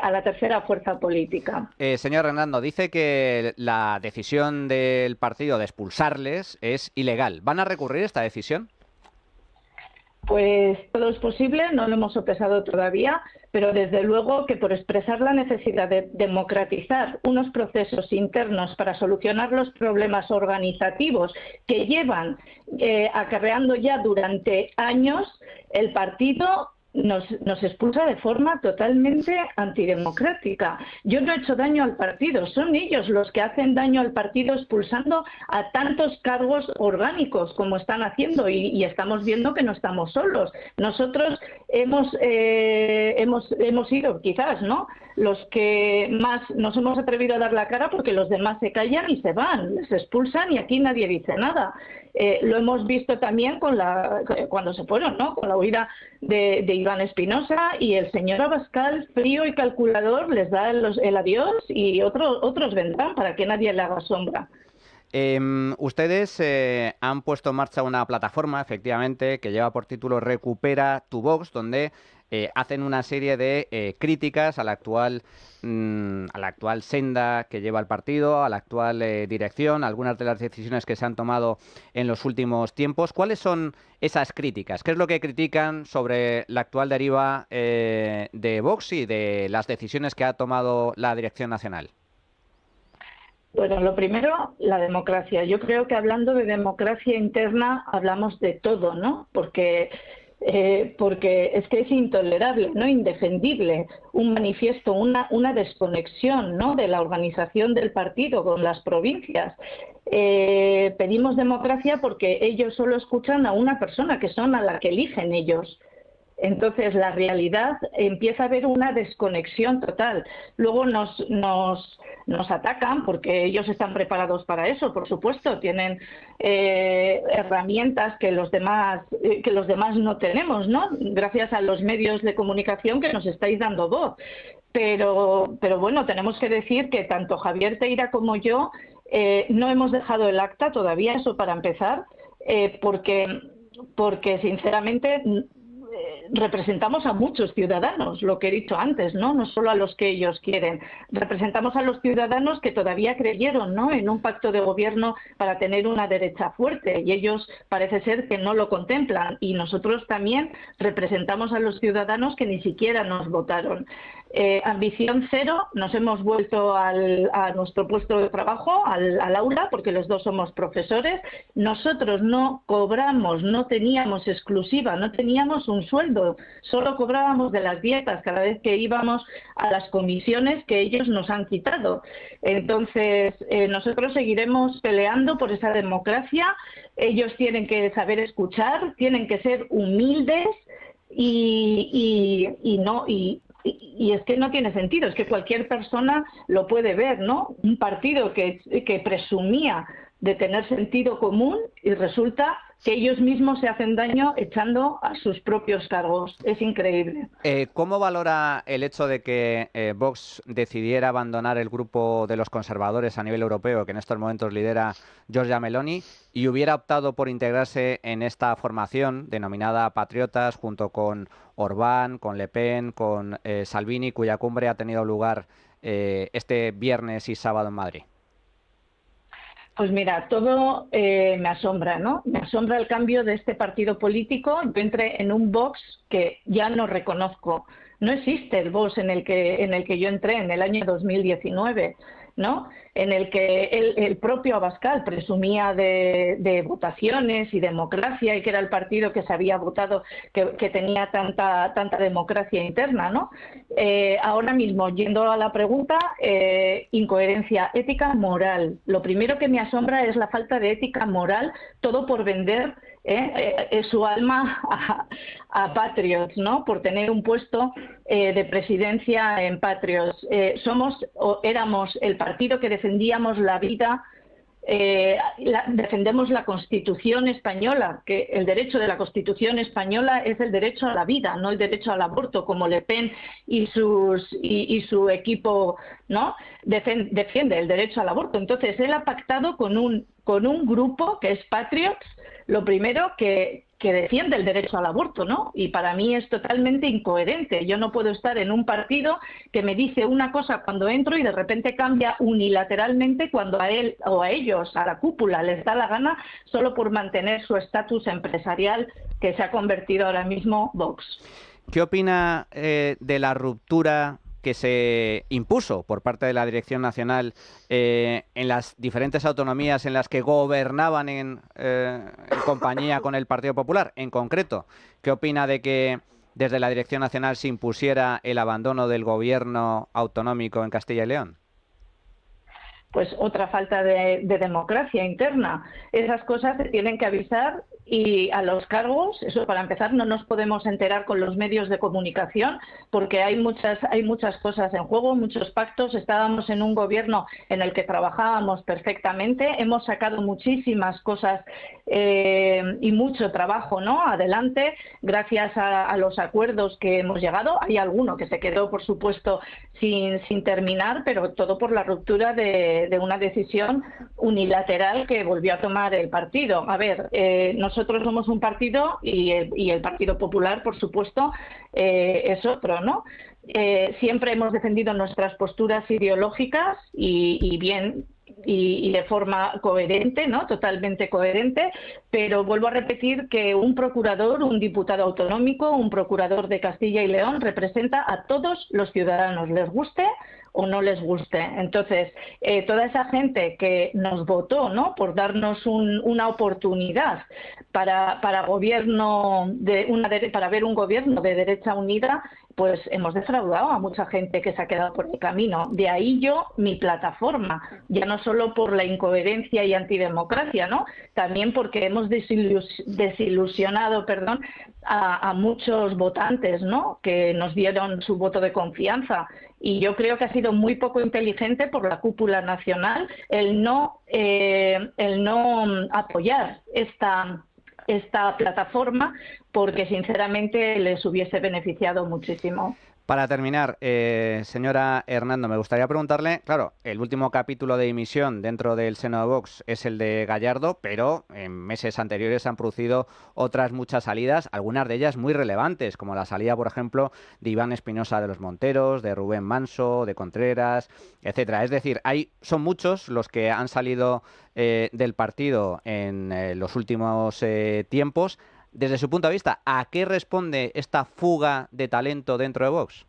Speaker 9: a la tercera fuerza política.
Speaker 2: Señor Hernando, dice que la decisión del partido de expulsarles es ilegal. ¿Van a recurrir esta decisión?
Speaker 9: Pues todo es posible, no lo hemos sopesado todavía, pero desde luego que por expresar la necesidad de democratizar unos procesos internos para solucionar los problemas organizativos que llevan acarreando ya durante años, el partido nos expulsa de forma totalmente antidemocrática. Yo no he hecho daño al partido, son ellos los que hacen daño al partido expulsando a tantos cargos orgánicos como están haciendo y estamos viendo que no estamos solos. Nosotros hemos sido quizás, ¿no?, los que más nos hemos atrevido a dar la cara porque los demás se callan y se van, les expulsan y aquí nadie dice nada. Lo hemos visto también cuando se fueron, ¿no?, con la huida de Iván Espinosa y el señor Abascal, frío y calculador, les da el adiós y otros vendrán para que nadie le haga sombra.
Speaker 2: Ustedes han puesto en marcha una plataforma, efectivamente, que lleva por título Recupera tu Vox, donde hacen una serie de críticas a la actual senda que lleva el partido, a la actual dirección, algunas de las decisiones que se han tomado en los últimos tiempos. ¿Cuáles son esas críticas? ¿Qué es lo que critican sobre la actual deriva de Vox y de las decisiones que ha tomado la dirección nacional?
Speaker 9: Bueno, lo primero, la democracia. Yo creo que hablando de democracia interna hablamos de todo, ¿no? Porque es que es intolerable, ¿no?, indefendible, un manifiesto, una desconexión, ¿no?, de la organización del partido con las provincias. Pedimos democracia porque ellos solo escuchan a una persona, que son a la que eligen ellos. Entonces, la realidad empieza a haber una desconexión total. Luego nos atacan porque ellos están preparados para eso, por supuesto. Tienen herramientas que los demás no tenemos, ¿no?, gracias a los medios de comunicación que nos estáis dando voz. Pero bueno, tenemos que decir que tanto Javier Teira como yo no hemos dejado el acta todavía, eso para empezar, porque sinceramente representamos a muchos ciudadanos, lo que he dicho antes, no solo a los que ellos quieren. Representamos a los ciudadanos que todavía creyeron, ¿no?, en un pacto de gobierno para tener una derecha fuerte y ellos parece ser que no lo contemplan, y nosotros también representamos a los ciudadanos que ni siquiera nos votaron. Ambición cero, nos hemos vuelto a nuestro puesto de trabajo, al aula, porque los dos somos profesores. Nosotros no cobramos, no teníamos exclusiva, no teníamos un sueldo, solo cobrábamos de las dietas cada vez que íbamos a las comisiones que ellos nos han quitado. Entonces, nosotros seguiremos peleando por esa democracia. Ellos tienen que saber escuchar, tienen que ser humildes y es que no tiene sentido, es que cualquier persona lo puede ver, ¿no? Un partido que presumía de tener sentido común y resulta que ellos mismos se hacen daño echando a sus propios cargos. Es increíble.
Speaker 2: ¿Cómo valora el hecho de que Vox decidiera abandonar el grupo de los conservadores a nivel europeo, que en estos momentos lidera Giorgia Meloni, y hubiera optado por integrarse en esta formación denominada Patriotas, junto con Orbán, con Le Pen, con Salvini, cuya cumbre ha tenido lugar este viernes y sábado en Madrid?
Speaker 9: Pues mira, todo me asombra, ¿no? Me asombra el cambio de este partido político. Yo entré en un Vox que ya no reconozco. No existe el Vox en el que yo entré en el año 2019. ¿no? En el que el propio Abascal presumía de votaciones y democracia, y que era el partido que se había votado, que tenía tanta democracia interna, ¿no? Ahora mismo, yendo a la pregunta, incoherencia ética, moral. Lo primero que me asombra es la falta de ética moral, todo por vender su alma a Patriots, ¿no? Por tener un puesto de presidencia en Patriots. Éramos el partido que defendíamos la vida, defendemos la Constitución española, que el derecho de la Constitución española es el derecho a la vida, no el derecho al aborto, como Le Pen y su equipo, ¿no? Defiende el derecho al aborto. Entonces él ha pactado con un grupo que es Patriots, lo primero que defiende el derecho al aborto, ¿no? Y para mí es totalmente incoherente. Yo no puedo estar en un partido que me dice una cosa cuando entro y de repente cambia unilateralmente cuando a él o a ellos, a la cúpula, les da la gana, solo por mantener su estatus empresarial que se ha convertido ahora mismo Vox.
Speaker 2: ¿Qué opina de la ruptura que se impuso por parte de la Dirección Nacional en las diferentes autonomías en las que gobernaban en compañía con el Partido Popular? En concreto, ¿qué opina de que desde la Dirección Nacional se impusiera el abandono del gobierno autonómico en Castilla y León?
Speaker 9: Pues otra falta de democracia interna. Esas cosas se tienen que avisar, y a los cargos, eso para empezar, no nos podemos enterar con los medios de comunicación porque hay muchas cosas en juego, muchos pactos. Estábamos en un gobierno en el que trabajábamos perfectamente, hemos sacado muchísimas cosas y mucho trabajo, ¿no?, adelante, gracias a los acuerdos que hemos llegado. Hay alguno que se quedó, por supuesto, sin terminar, pero todo por la ruptura de una decisión unilateral que volvió a tomar el partido. A ver, nosotros somos un partido y el Partido Popular, por supuesto, es otro, ¿no? Siempre hemos defendido nuestras posturas ideológicas y bien, y de forma coherente, ¿no?, totalmente coherente, pero vuelvo a repetir que un procurador, un diputado autonómico, un procurador de Castilla y León representa a todos los ciudadanos, les guste o no les guste. Entonces, toda esa gente que nos votó, ¿no?, por darnos una oportunidad para gobierno para ver un gobierno de derecha unida, pues hemos defraudado a mucha gente que se ha quedado por el camino. De ahí mi plataforma, ya no solo por la incoherencia y antidemocracia, ¿no?, también porque hemos desilusionado, a muchos votantes, ¿no?, que nos dieron su voto de confianza. Y yo creo que ha sido muy poco inteligente por la cúpula nacional el no apoyar esta plataforma, porque sinceramente les hubiese beneficiado muchísimo.
Speaker 2: Para terminar, señora Hernando, me gustaría preguntarle, claro, el último capítulo de emisión dentro del seno de Vox es el de Gallardo, pero en meses anteriores han producido otras muchas salidas, algunas de ellas muy relevantes, como la salida, por ejemplo, de Iván Espinosa de los Monteros, de Rubén Manso, de Contreras, etcétera. Es decir, son muchos los que han salido del partido en los últimos tiempos. Desde su punto de vista, ¿a qué responde esta fuga de talento dentro de Vox?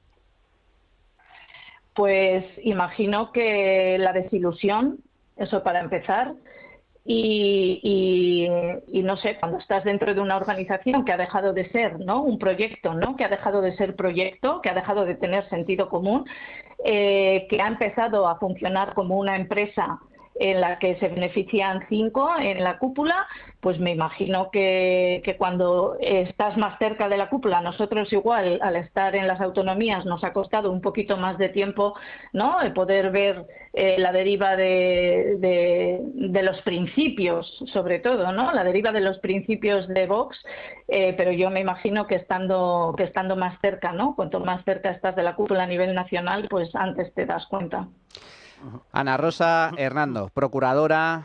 Speaker 9: Pues imagino que la desilusión, eso para empezar, y no sé, cuando estás dentro de una organización que ha dejado de ser, ¿no?, un proyecto, ¿no?, que ha dejado de ser proyecto, que ha dejado de tener sentido común, que ha empezado a funcionar como una empresa en la que se benefician 5 en la cúpula, pues me imagino que cuando estás más cerca de la cúpula, nosotros igual al estar en las autonomías nos ha costado un poquito más de tiempo, ¿no?, el poder ver la deriva de los principios, sobre todo, ¿no?, la deriva de los principios de Vox, pero yo me imagino que estando más cerca, ¿no?, cuanto más cerca estás de la cúpula a nivel nacional, pues antes te das cuenta.
Speaker 2: Ana Rosa Hernando, procuradora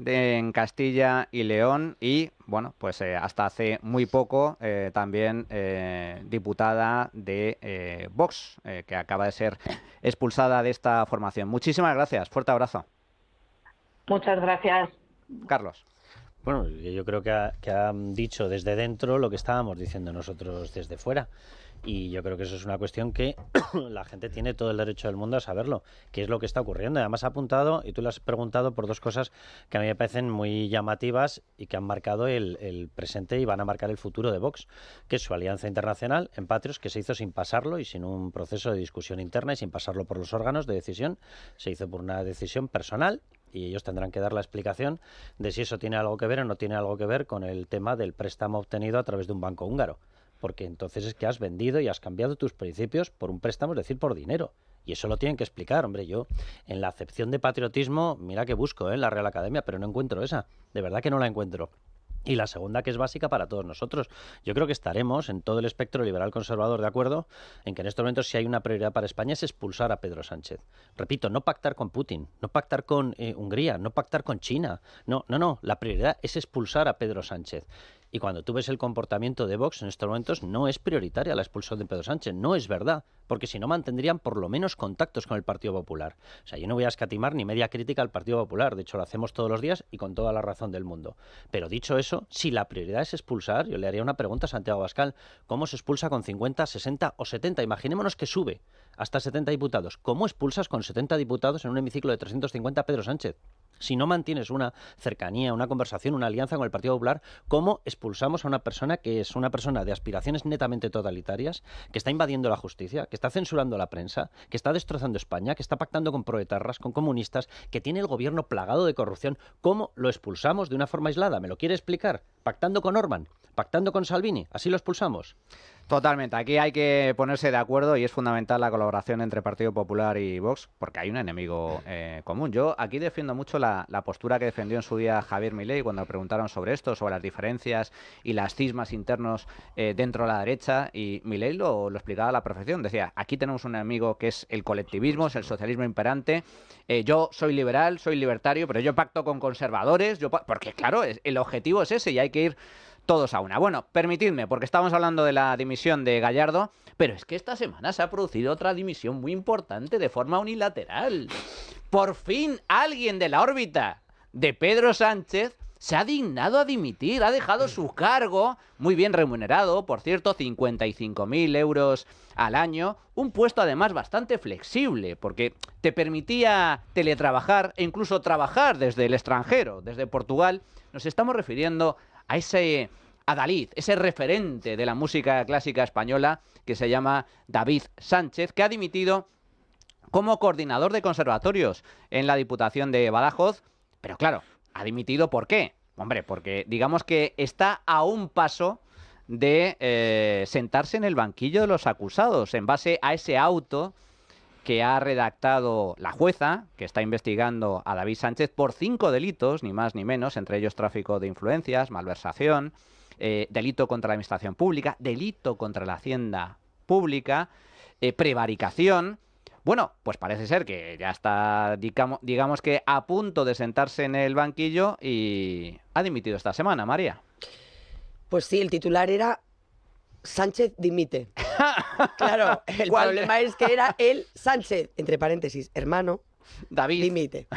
Speaker 2: en Castilla y León y, bueno, pues hasta hace muy poco también diputada de Vox, que acaba de ser expulsada de esta formación. Muchísimas gracias, fuerte abrazo.
Speaker 9: Muchas gracias.
Speaker 2: Carlos.
Speaker 5: Bueno, yo creo que han dicho desde dentro lo que estábamos diciendo nosotros desde fuera. Y yo creo que eso es una cuestión que la gente tiene todo el derecho del mundo a saberlo, qué es lo que está ocurriendo. Además ha apuntado, y tú le has preguntado por dos cosas que a mí me parecen muy llamativas y que han marcado el presente y van a marcar el futuro de Vox, que es su alianza internacional en Patrios, que se hizo sin pasarlo y sin un proceso de discusión interna y sin pasarlo por los órganos de decisión. Se hizo por una decisión personal y ellos tendrán que dar la explicación de si eso tiene algo que ver o no tiene algo que ver con el tema del préstamo obtenido a través de un banco húngaro. Porque entonces es que has vendido y has cambiado tus principios por un préstamo, es decir, por dinero. Y eso lo tienen que explicar, hombre. Yo, en la acepción de patriotismo, mira que busco en la Real Academia, pero no encuentro esa. De verdad que no la encuentro. Y la segunda, que es básica para todos nosotros. Yo creo que estaremos en todo el espectro liberal conservador de acuerdo en que en estos momentos si hay una prioridad para España es expulsar a Pedro Sánchez. Repito, no pactar con Putin, no pactar con Hungría, no pactar con China. No. La prioridad es expulsar a Pedro Sánchez. Y cuando tú ves el comportamiento de Vox en estos momentos, no es prioritaria la expulsión de Pedro Sánchez. No es verdad, porque si no mantendrían por lo menos contactos con el Partido Popular. O sea, yo no voy a escatimar ni media crítica al Partido Popular. De hecho, lo hacemos todos los días y con toda la razón del mundo. Pero dicho eso, si la prioridad es expulsar, yo le haría una pregunta a Santiago Abascal. ¿Cómo se expulsa con 50, 60 o 70? Imaginémonos que sube hasta 70 diputados. ¿Cómo expulsas con 70 diputados en un hemiciclo de 350 a Pedro Sánchez? Si no mantienes una cercanía, una conversación, una alianza con el Partido Popular, ¿cómo expulsamos a una persona que es una persona de aspiraciones netamente totalitarias, que está invadiendo la justicia, que está censurando la prensa, que está destrozando España, que está pactando con proetarras, con comunistas, que tiene el gobierno plagado de corrupción? ¿Cómo lo expulsamos de una forma aislada? ¿Me lo quiere explicar? ¿Pactando con Orbán? ¿Pactando con Salvini? ¿Así lo expulsamos?
Speaker 2: Totalmente, aquí hay que ponerse de acuerdo y es fundamental la colaboración entre Partido Popular y Vox porque hay un enemigo común. Yo aquí defiendo mucho la postura que defendió en su día Javier Milei cuando le preguntaron sobre esto, sobre las diferencias y las cismas internos dentro de la derecha, y Milei lo explicaba a la perfección. Decía, aquí tenemos un enemigo que es el colectivismo, es el socialismo imperante. Yo soy liberal, soy libertario, pero yo pacto con conservadores, porque claro, el objetivo es ese y hay que ir todos a una. Bueno, permitidme, porque estamos hablando de la dimisión de Gallardo, pero es que esta semana se ha producido otra dimisión muy importante de forma unilateral. Por fin alguien de la órbita de Pedro Sánchez se ha dignado a dimitir, ha dejado su cargo, muy bien remunerado, por cierto, 55.000 euros al año, un puesto además bastante flexible, porque te permitía teletrabajar e incluso trabajar desde el extranjero, desde Portugal. Nos estamos refiriendo a ese adalid, ese referente de la música clásica española que se llama David Sánchez, que ha dimitido como coordinador de conservatorios en la Diputación de Badajoz. Pero claro, ha dimitido ¿por qué? Hombre, porque digamos que está a un paso de sentarse en el banquillo de los acusados, en base a ese auto que ha redactado la jueza, que está investigando a David Sánchez por 5 delitos, ni más ni menos, entre ellos tráfico de influencias, malversación, delito contra la administración pública, delito contra la hacienda pública, prevaricación. Bueno, pues parece ser que ya está, digamos que a punto de sentarse en el banquillo y ha dimitido esta semana, María.
Speaker 3: Pues sí, el titular era Sánchez dimite. Claro, el problema es que era el Sánchez, entre paréntesis, hermano,
Speaker 2: David
Speaker 3: dimite.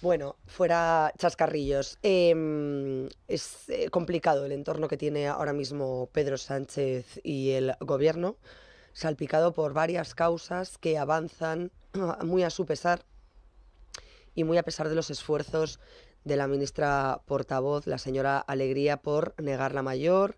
Speaker 3: Bueno, fuera chascarrillos. Es complicado el entorno que tiene ahora mismo Pedro Sánchez y el gobierno, salpicado por varias causas que avanzan muy a su pesar y muy a pesar de los esfuerzos de la ministra portavoz, la señora Alegría, por negar la mayor,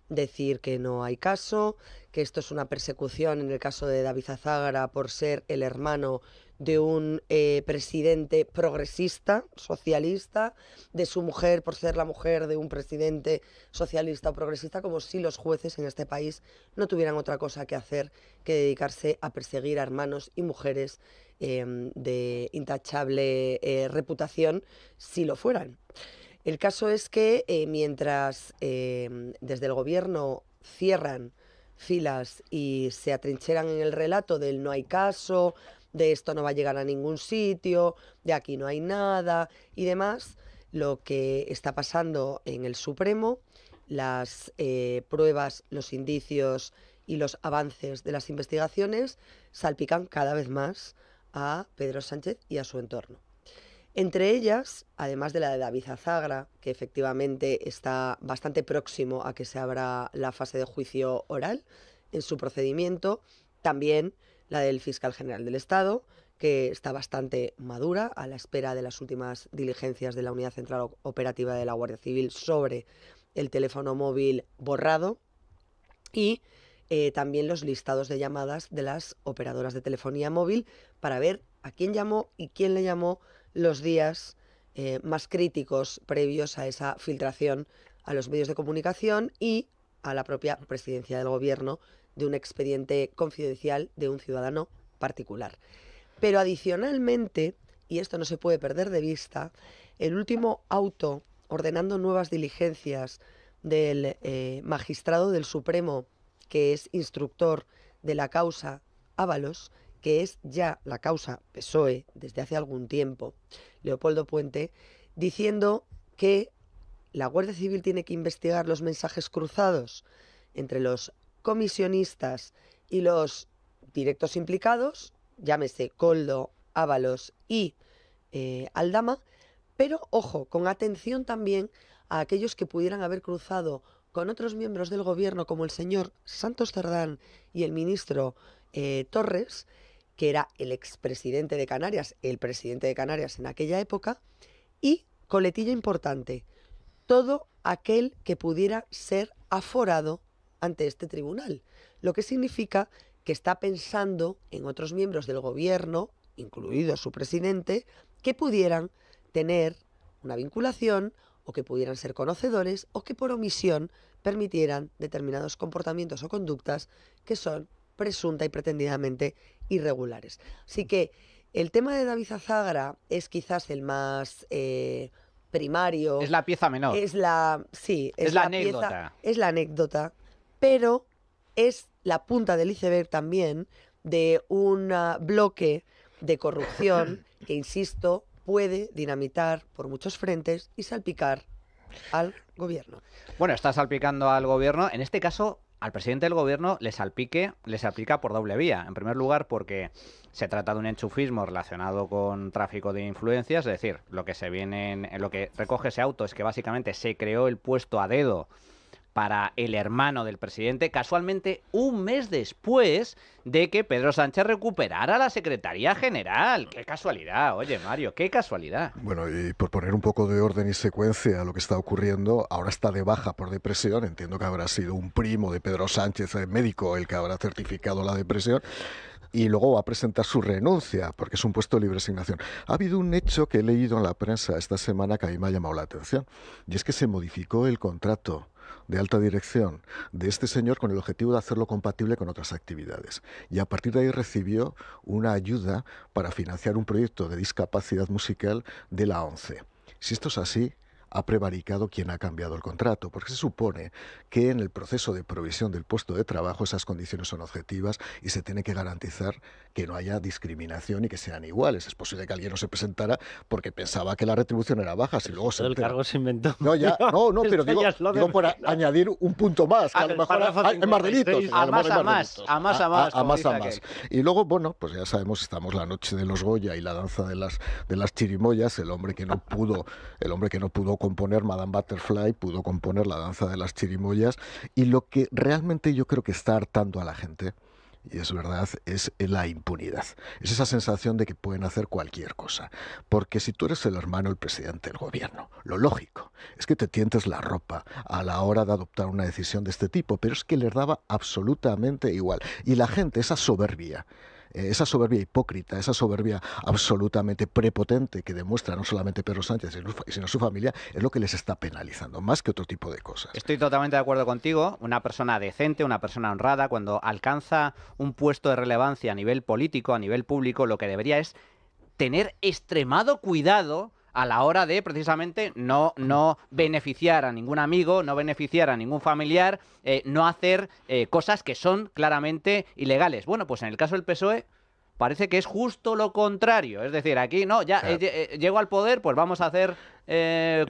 Speaker 3: decir que no hay caso, que esto es una persecución en el caso de David Azágara por ser el hermano de un presidente progresista, socialista, de su mujer por ser la mujer de un presidente socialista o progresista, como si los jueces en este país no tuvieran otra cosa que hacer que dedicarse a perseguir a hermanos y mujeres de intachable reputación, si lo fueran. El caso es que mientras desde el gobierno cierran filas y se atrincheran en el relato del no hay caso, de esto no va a llegar a ningún sitio, de aquí no hay nada y demás, lo que está pasando en el Supremo, las pruebas, los indicios y los avances de las investigaciones salpican cada vez más a Pedro Sánchez y a su entorno. Entre ellas, además de la de David Azagra, que efectivamente está bastante próximo a que se abra la fase de juicio oral en su procedimiento, también la del fiscal general del Estado, que está bastante madura, a la espera de las últimas diligencias de la Unidad Central Operativa de la Guardia Civil sobre el teléfono móvil borrado, y también los listados de llamadas de las operadoras de telefonía móvil para ver a quién llamó y quién le llamó los días más críticos previos a esa filtración a los medios de comunicación y a la propia presidencia del Gobierno de un expediente confidencial de un ciudadano particular. Pero adicionalmente, y esto no se puede perder de vista, el último auto ordenando nuevas diligencias del magistrado del Supremo, que es instructor de la causa Ábalos, que es ya la causa PSOE desde hace algún tiempo, Leopoldo Puente, diciendo que la Guardia Civil tiene que investigar los mensajes cruzados entre los comisionistas y los directos implicados, llámese Koldo, Ábalos y Aldama, pero ojo, con atención también a aquellos que pudieran haber cruzado con otros miembros del Gobierno, como el señor Santos Cerdán y el ministro Torres, que era el expresidente de Canarias, el presidente de Canarias en aquella época, y, coletilla importante, todo aquel que pudiera ser aforado ante este tribunal, lo que significa que está pensando en otros miembros del Gobierno, incluido su presidente, que pudieran tener una vinculación o que pudieran ser conocedores o que por omisión permitieran determinados comportamientos o conductas que son presunta y pretendidamente irregulares. Así que el tema de David Azagra es quizás el más primario.
Speaker 2: Es la pieza menor.
Speaker 3: Es la
Speaker 2: anécdota.
Speaker 3: Es la anécdota, pero es la punta del iceberg también de un bloque de corrupción que, insisto, puede dinamitar por muchos frentes y salpicar al Gobierno.
Speaker 2: Bueno, está salpicando al Gobierno. En este caso, al presidente del Gobierno le salpica por doble vía. En primer lugar, porque se trata de un enchufismo relacionado con tráfico de influencias, es decir, lo que recoge ese auto es que básicamente se creó el puesto a dedo para el hermano del presidente, casualmente un mes después de que Pedro Sánchez recuperara la Secretaría General. ¡Qué casualidad! Oye, Mario, qué casualidad.
Speaker 4: Bueno, y por poner un poco de orden y secuencia a lo que está ocurriendo, ahora está de baja por depresión. Entiendo que habrá sido un primo de Pedro Sánchez, el médico, el que habrá certificado la depresión. Y luego va a presentar su renuncia, porque es un puesto de libre asignación. Ha habido un hecho que he leído en la prensa esta semana que a mí me ha llamado la atención, y es que se modificó el contrato de alta dirección de este señor con el objetivo de hacerlo compatible con otras actividades. Y a partir de ahí recibió una ayuda para financiar un proyecto de discapacidad musical de la ONCE. Si esto es así, ha prevaricado quien ha cambiado el contrato, porque se supone que en el proceso de provisión del puesto de trabajo esas condiciones son objetivas y se tiene que garantizar que no haya discriminación y que sean iguales. Es posible que alguien no se presentara porque pensaba que la retribución era baja, si luego se
Speaker 5: el cargo se inventó.
Speaker 4: No, pero digo por añadir un punto más, que a lo mejor hay más delitos.
Speaker 2: A más.
Speaker 4: Y luego, bueno, pues ya sabemos, estamos la noche de los Goya y la danza de las chirimoyas. El hombre que no pudo componer Madame Butterfly, pudo componer la danza de las chirimoyas, y lo que realmente yo creo que está hartando a la gente, y es verdad, es la impunidad. Es esa sensación de que pueden hacer cualquier cosa. Porque si tú eres el hermano del presidente del Gobierno, lo lógico es que te tientes la ropa a la hora de adoptar una decisión de este tipo, pero es que les daba absolutamente igual. Y la gente, esa soberbia hipócrita, esa soberbia absolutamente prepotente que demuestra no solamente Pedro Sánchez, sino su familia, es lo que les está penalizando, más que otro tipo de cosas.
Speaker 2: Estoy totalmente de acuerdo contigo. Una persona decente, una persona honrada, cuando alcanza un puesto de relevancia a nivel político, a nivel público, lo que debería es tener extremado cuidado a la hora de, precisamente, no beneficiar a ningún amigo, no beneficiar a ningún familiar, no hacer cosas que son claramente ilegales. Bueno, pues en el caso del PSOE parece que es justo lo contrario. Es decir, aquí no, ya llego al poder, pues vamos a hacer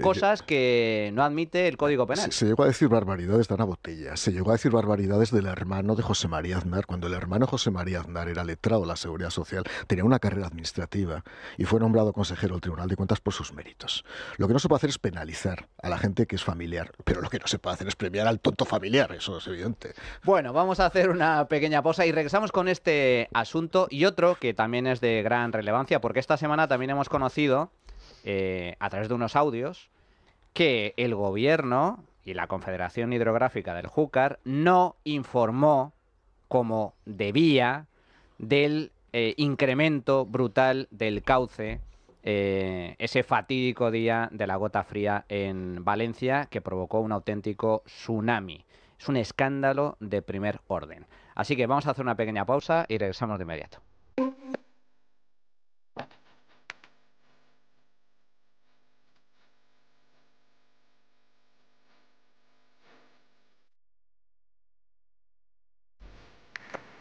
Speaker 2: cosas que no admite el Código Penal.
Speaker 4: Se llegó a decir barbaridades de Ana Botella, se llegó a decir barbaridades del hermano de José María Aznar, cuando el hermano José María Aznar era letrado de la Seguridad Social, tenía una carrera administrativa y fue nombrado consejero del Tribunal de Cuentas por sus méritos. Lo que no se puede hacer es penalizar a la gente que es familiar, pero lo que no se puede hacer es premiar al tonto familiar, eso es evidente.
Speaker 2: Bueno, vamos a hacer una pequeña pausa y regresamos con este asunto y otro que también es de gran relevancia, porque esta semana también hemos conocido, a través de unos audios, que el gobierno y la Confederación Hidrográfica del Júcar no informó como debía del incremento brutal del cauce, ese fatídico día de la gota fría en Valencia que provocó un auténtico tsunami. Es un escándalo de primer orden. Así que vamos a hacer una pequeña pausa y regresamos de inmediato.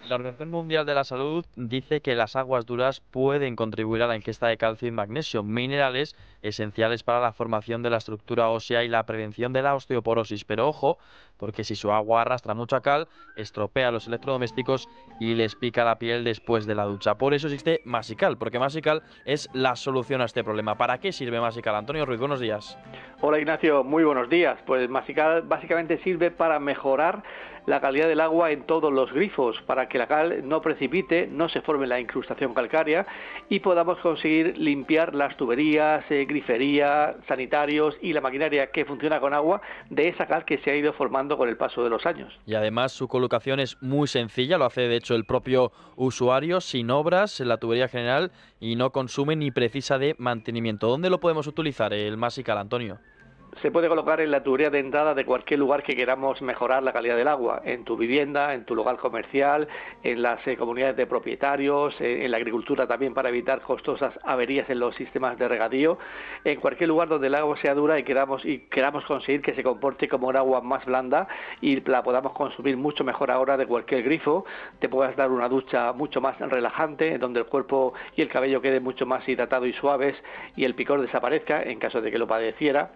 Speaker 10: La Organización Mundial de la Salud dice que las aguas duras pueden contribuir a la ingesta de calcio y magnesio, minerales esenciales para la formación de la estructura ósea y la prevención de la osteoporosis. Pero ojo, porque si su agua arrastra mucha cal, estropea los electrodomésticos y les pica la piel después de la ducha. Por eso existe Masical, porque Masical es la solución a este problema. ¿Para qué sirve Masical? Antonio Ruiz, buenos días.
Speaker 11: Hola Ignacio, muy buenos días. Pues Masical básicamente sirve para mejorar la calidad del agua en todos los grifos, para que la cal no precipite, no se forme la incrustación calcárea y podamos conseguir limpiar las tuberías, grifería, sanitarios y la maquinaria que funciona con agua de esa cal que se ha ido formando con el paso de los años.
Speaker 10: Y además su colocación es muy sencilla, lo hace de hecho el propio usuario, sin obras en la tubería general y no consume ni precisa de mantenimiento. ¿Dónde lo podemos utilizar el Masical, Antonio?
Speaker 11: Se puede colocar en la tubería de entrada de cualquier lugar que queramos mejorar la calidad del agua, en tu vivienda, en tu local comercial, en las comunidades de propietarios, en la agricultura también para evitar costosas averías en los sistemas de regadío, en cualquier lugar donde el agua sea dura y queramos conseguir que se comporte como un agua más blanda y la podamos consumir mucho mejor ahora de cualquier grifo, te puedas dar una ducha mucho más relajante, donde el cuerpo y el cabello queden mucho más hidratado y suaves y el picor desaparezca en caso de que lo padeciera.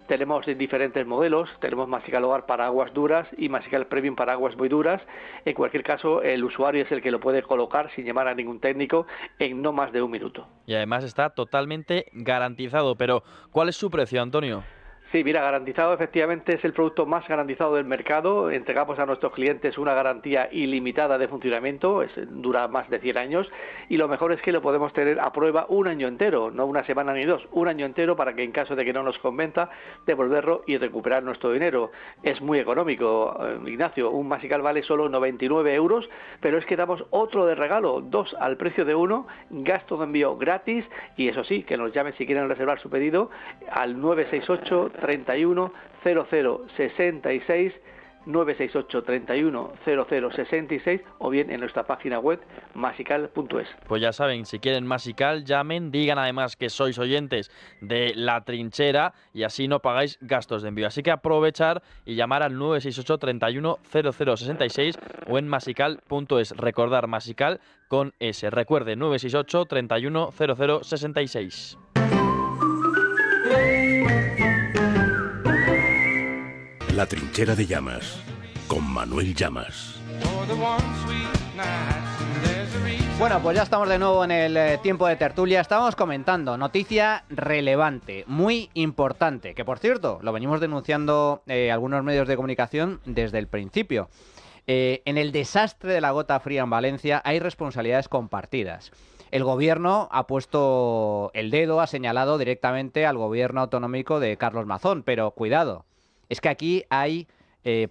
Speaker 11: Tenemos diferentes modelos, tenemos Masical Hogar para aguas duras y Masical Premium para aguas muy duras. En cualquier caso, el usuario es el que lo puede colocar sin llamar a ningún técnico en no más de un minuto.
Speaker 10: Y además está totalmente garantizado, pero ¿cuál es su precio, Antonio?
Speaker 11: Sí, mira, garantizado efectivamente es el producto más garantizado del mercado. Entregamos a nuestros clientes una garantía ilimitada de funcionamiento, dura más de 100 años y lo mejor es que lo podemos tener a prueba un año entero, no una semana ni dos, un año entero para que en caso de que no nos convenza devolverlo y recuperar nuestro dinero. Es muy económico, Ignacio, un Masical vale solo 99 euros, pero es que damos otro de regalo, 2 al precio de uno, gasto de envío gratis y eso sí, que nos llamen si quieren reservar su pedido al 968 31 00 66 968 31 00 66 o bien en nuestra página web masical.es.
Speaker 10: Pues ya saben, si quieren Masical, llamen, digan además que sois oyentes de La Trinchera y así no pagáis gastos de envío. Así que aprovechar y llamar al 968 31 00 66 o en masical.es. Recordar Masical con S. Recuerde, 968 31 00 66.
Speaker 1: La Trinchera de Llamas, con Manuel Llamas.
Speaker 2: Bueno, pues ya estamos de nuevo en el tiempo de tertulia. Estábamos comentando, noticia relevante, muy importante, que por cierto, lo venimos denunciando algunos medios de comunicación desde el principio. En el desastre de la gota fría en Valencia hay responsabilidades compartidas. El gobierno ha puesto el dedo, ha señalado directamente al gobierno autonómico de Carlos Mazón, pero cuidado. Es que aquí hay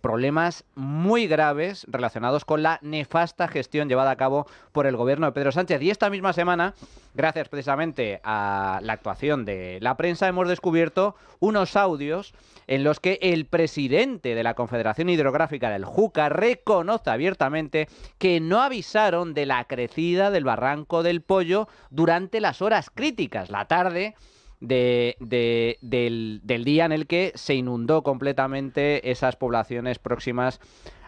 Speaker 2: problemas muy graves relacionados con la nefasta gestión llevada a cabo por el gobierno de Pedro Sánchez. Y esta misma semana, gracias precisamente a la actuación de la prensa, hemos descubierto unos audios en los que el presidente de la Confederación Hidrográfica del Júcar reconoce abiertamente que no avisaron de la crecida del barranco del Pollo durante las horas críticas, la tarde del día en el que se inundó completamente esas poblaciones próximas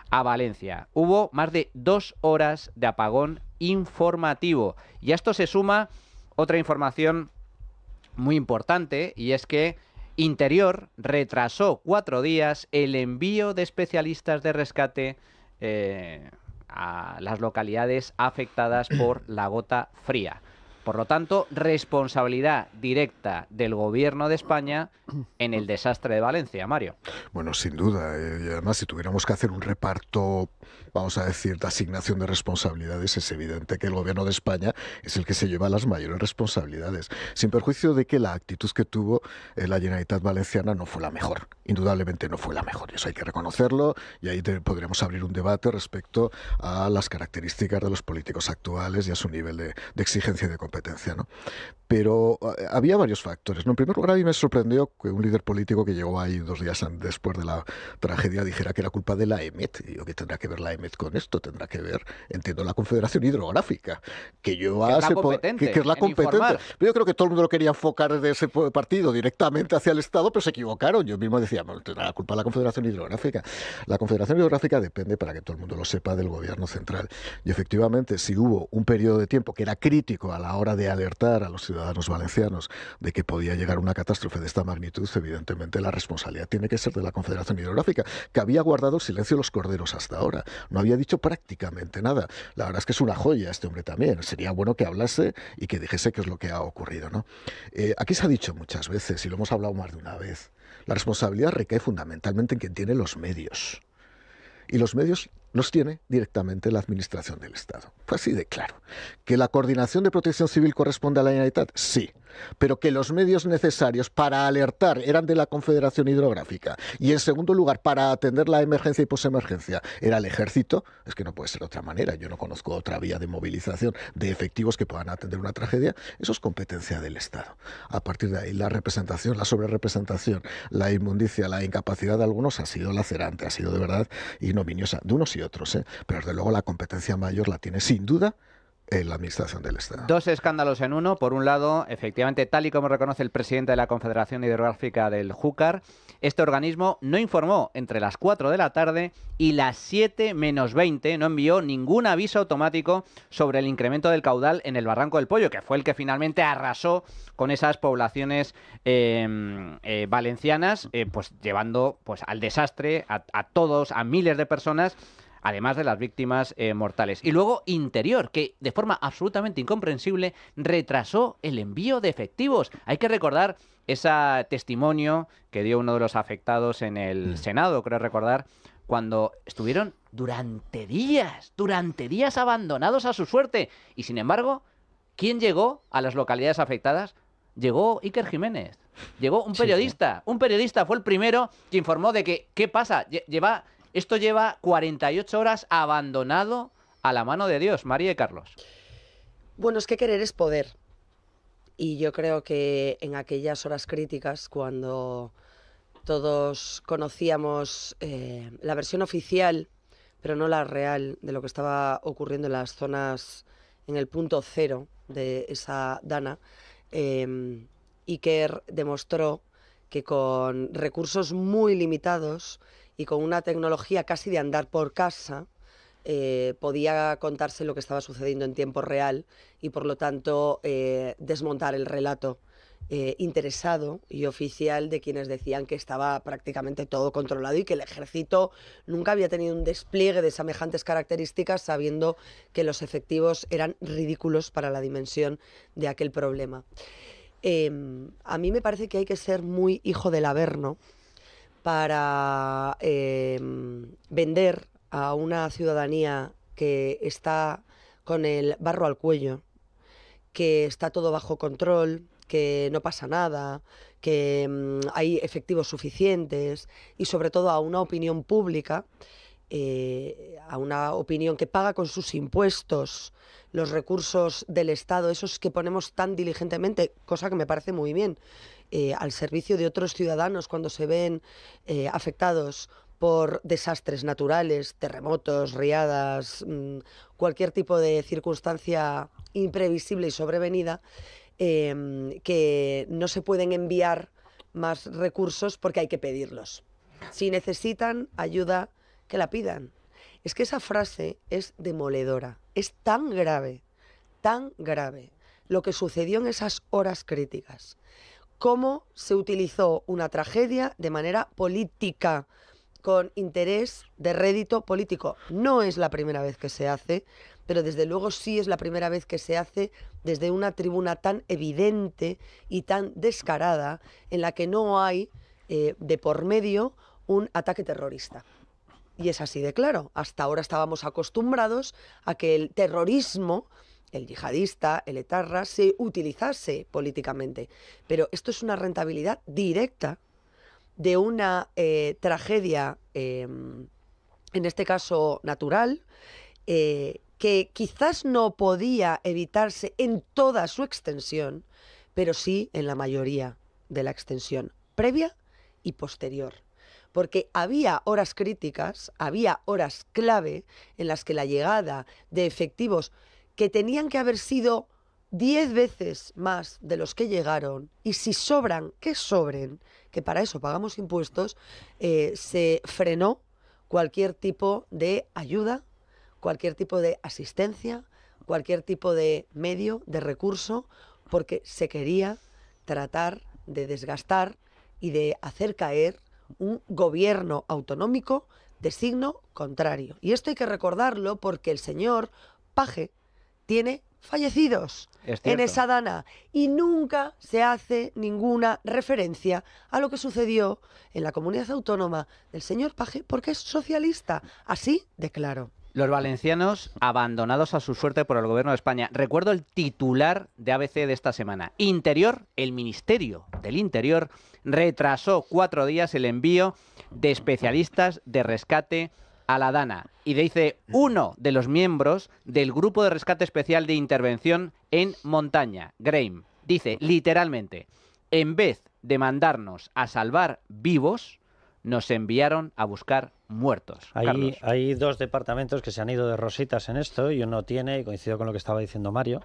Speaker 2: a Valencia. Hubo más de 2 horas de apagón informativo. Y a esto se suma otra información muy importante, y es que Interior retrasó 4 días el envío de especialistas de rescate a las localidades afectadas por la gota fría. Por lo tanto, responsabilidad directa del Gobierno de España en el desastre de Valencia, Mario.
Speaker 4: Bueno, sin duda. Y además, si tuviéramos que hacer un reparto, vamos a decir, de asignación de responsabilidades, es evidente que el Gobierno de España es el que se lleva las mayores responsabilidades. Sin perjuicio de que la actitud que tuvo la Generalitat Valenciana no fue la mejor. Indudablemente no fue la mejor. Y eso hay que reconocerlo. Y ahí podremos abrir un debate respecto a las características de los políticos actuales y a su nivel de exigencia y de competencia, ¿no? Pero había varios factores, ¿no? En primer lugar, a mí me sorprendió que un líder político que llegó ahí 2 días después de la tragedia dijera que era culpa de la EMET. Y yo, ¿qué tendrá que ver la EMET con esto? Tendrá que ver, entiendo, la Confederación Hidrográfica, que lleva que es la competente. Pero yo creo que todo el mundo lo quería enfocar desde ese partido directamente hacia el Estado, pero se equivocaron. Yo mismo decía, bueno, tendrá la culpa de la Confederación Hidrográfica. La Confederación Hidrográfica depende, para que todo el mundo lo sepa, del Gobierno central. Y efectivamente, si hubo un periodo de tiempo que era crítico a la hora de alertar a los ciudadanos valencianos de que podía llegar una catástrofe de esta magnitud, evidentemente la responsabilidad tiene que ser de la Confederación Hidrográfica, que había guardado el silencio de los corderos hasta ahora. No había dicho prácticamente nada. La verdad es que es una joya este hombre también. Sería bueno que hablase y que dijese qué es lo que ha ocurrido, ¿no? Aquí se ha dicho muchas veces, y lo hemos hablado más de una vez, la responsabilidad recae fundamentalmente en quien tiene los medios. Y los medios los tiene directamente la Administración del Estado. Fue así de claro. ¿Que la coordinación de protección civil corresponde a la Generalitat? Sí. Pero que los medios necesarios para alertar eran de la Confederación Hidrográfica y, en segundo lugar, para atender la emergencia y posemergencia era el Ejército, es que no puede ser de otra manera. Yo no conozco otra vía de movilización de efectivos que puedan atender una tragedia. Eso es competencia del Estado. A partir de ahí, la representación, la sobrerepresentación, la inmundicia, la incapacidad de algunos ha sido lacerante, ha sido de verdad ignominiosa, de unos y otros, ¿eh? Pero desde luego la competencia mayor la tiene sin duda en la Administración del Estado.
Speaker 2: 2 escándalos en uno. Por un lado, efectivamente, tal y como reconoce el presidente de la Confederación Hidrográfica del Júcar, este organismo no informó entre las 4 de la tarde y las 7 menos 20, no envió ningún aviso automático sobre el incremento del caudal en el Barranco del Pollo, que fue el que finalmente arrasó con esas poblaciones valencianas, pues llevando pues al desastre a todos, a miles de personas, además de las víctimas mortales. Y luego Interior, que de forma absolutamente incomprensible retrasó el envío de efectivos. Hay que recordar ese testimonio que dio uno de los afectados en el Senado, creo recordar, cuando estuvieron durante días abandonados a su suerte. Y sin embargo, ¿quién llegó a las localidades afectadas? Llegó Iker Jiménez, llegó un periodista. Un periodista fue el primero que informó de que, ¿qué pasa? Esto lleva 48 horas abandonado a la mano de Dios. María y Carlos.
Speaker 3: Bueno, es que querer es poder. Y yo creo que en aquellas horas críticas, cuando todos conocíamos la versión oficial, pero no la real, de lo que estaba ocurriendo en las zonas, en el punto cero de esa dana, Iker demostró que con recursos muy limitados y con una tecnología casi de andar por casa, podía contarse lo que estaba sucediendo en tiempo real y, por lo tanto, desmontar el relato interesado y oficial de quienes decían que estaba prácticamente todo controlado y que el ejército nunca había tenido un despliegue de semejantes características, sabiendo que los efectivos eran ridículos para la dimensión de aquel problema. A mí me parece que hay que ser muy hijo del Averno para vender a una ciudadanía que está con el barro al cuello, que está todo bajo control, que no pasa nada, que hay efectivos suficientes, y sobre todo a una opinión pública, a una opinión que paga con sus impuestos los recursos del Estado, esos que ponemos tan diligentemente, cosa que me parece muy bien, al servicio de otros ciudadanos cuando se ven afectados por desastres naturales, terremotos, riadas, cualquier tipo de circunstancia imprevisible y sobrevenida, que no se pueden enviar más recursos porque hay que pedirlos. Si necesitan ayuda, que la pidan. Es que esa frase es demoledora, es tan grave lo que sucedió en esas horas críticas, cómo se utilizó una tragedia de manera política, con interés de rédito político. No es la primera vez que se hace, pero desde luego sí es la primera vez que se hace desde una tribuna tan evidente y tan descarada, en la que no hay de por medio un ataque terrorista. Y es así de claro. Hasta ahora estábamos acostumbrados a que el terrorismo, el yihadista, el etarra, se utilizase políticamente. Pero esto es una rentabilidad directa de una tragedia, en este caso natural, que quizás no podía evitarse en toda su extensión, pero sí en la mayoría de la extensión previa y posterior. Porque había horas críticas, había horas clave en las que la llegada de efectivos que tenían que haber sido 10 veces más de los que llegaron, y si sobran, que sobren, que para eso pagamos impuestos, se frenó cualquier tipo de ayuda, cualquier tipo de asistencia, cualquier tipo de medio, de recurso, porque se quería tratar de desgastar y de hacer caer un gobierno autonómico de signo contrario. Y esto hay que recordarlo porque el señor Paje tiene fallecidos en esa dana y nunca se hace ninguna referencia a lo que sucedió en la comunidad autónoma del señor Paje porque es socialista, así de claro.
Speaker 2: Los valencianos abandonados a su suerte por el gobierno de España. Recuerdo el titular de ABC de esta semana. Interior, el Ministerio del Interior retrasó 4 días el envío de especialistas de rescate a la Dana. Y dice uno de los miembros del Grupo de Rescate Especial de Intervención en Montaña, GREIM. Dice literalmente, en vez de mandarnos a salvar vivos, nos enviaron a buscar muertos.
Speaker 5: Hay 2 departamentos que se han ido de rositas en esto y uno tiene, y coincido con lo que estaba diciendo Mario,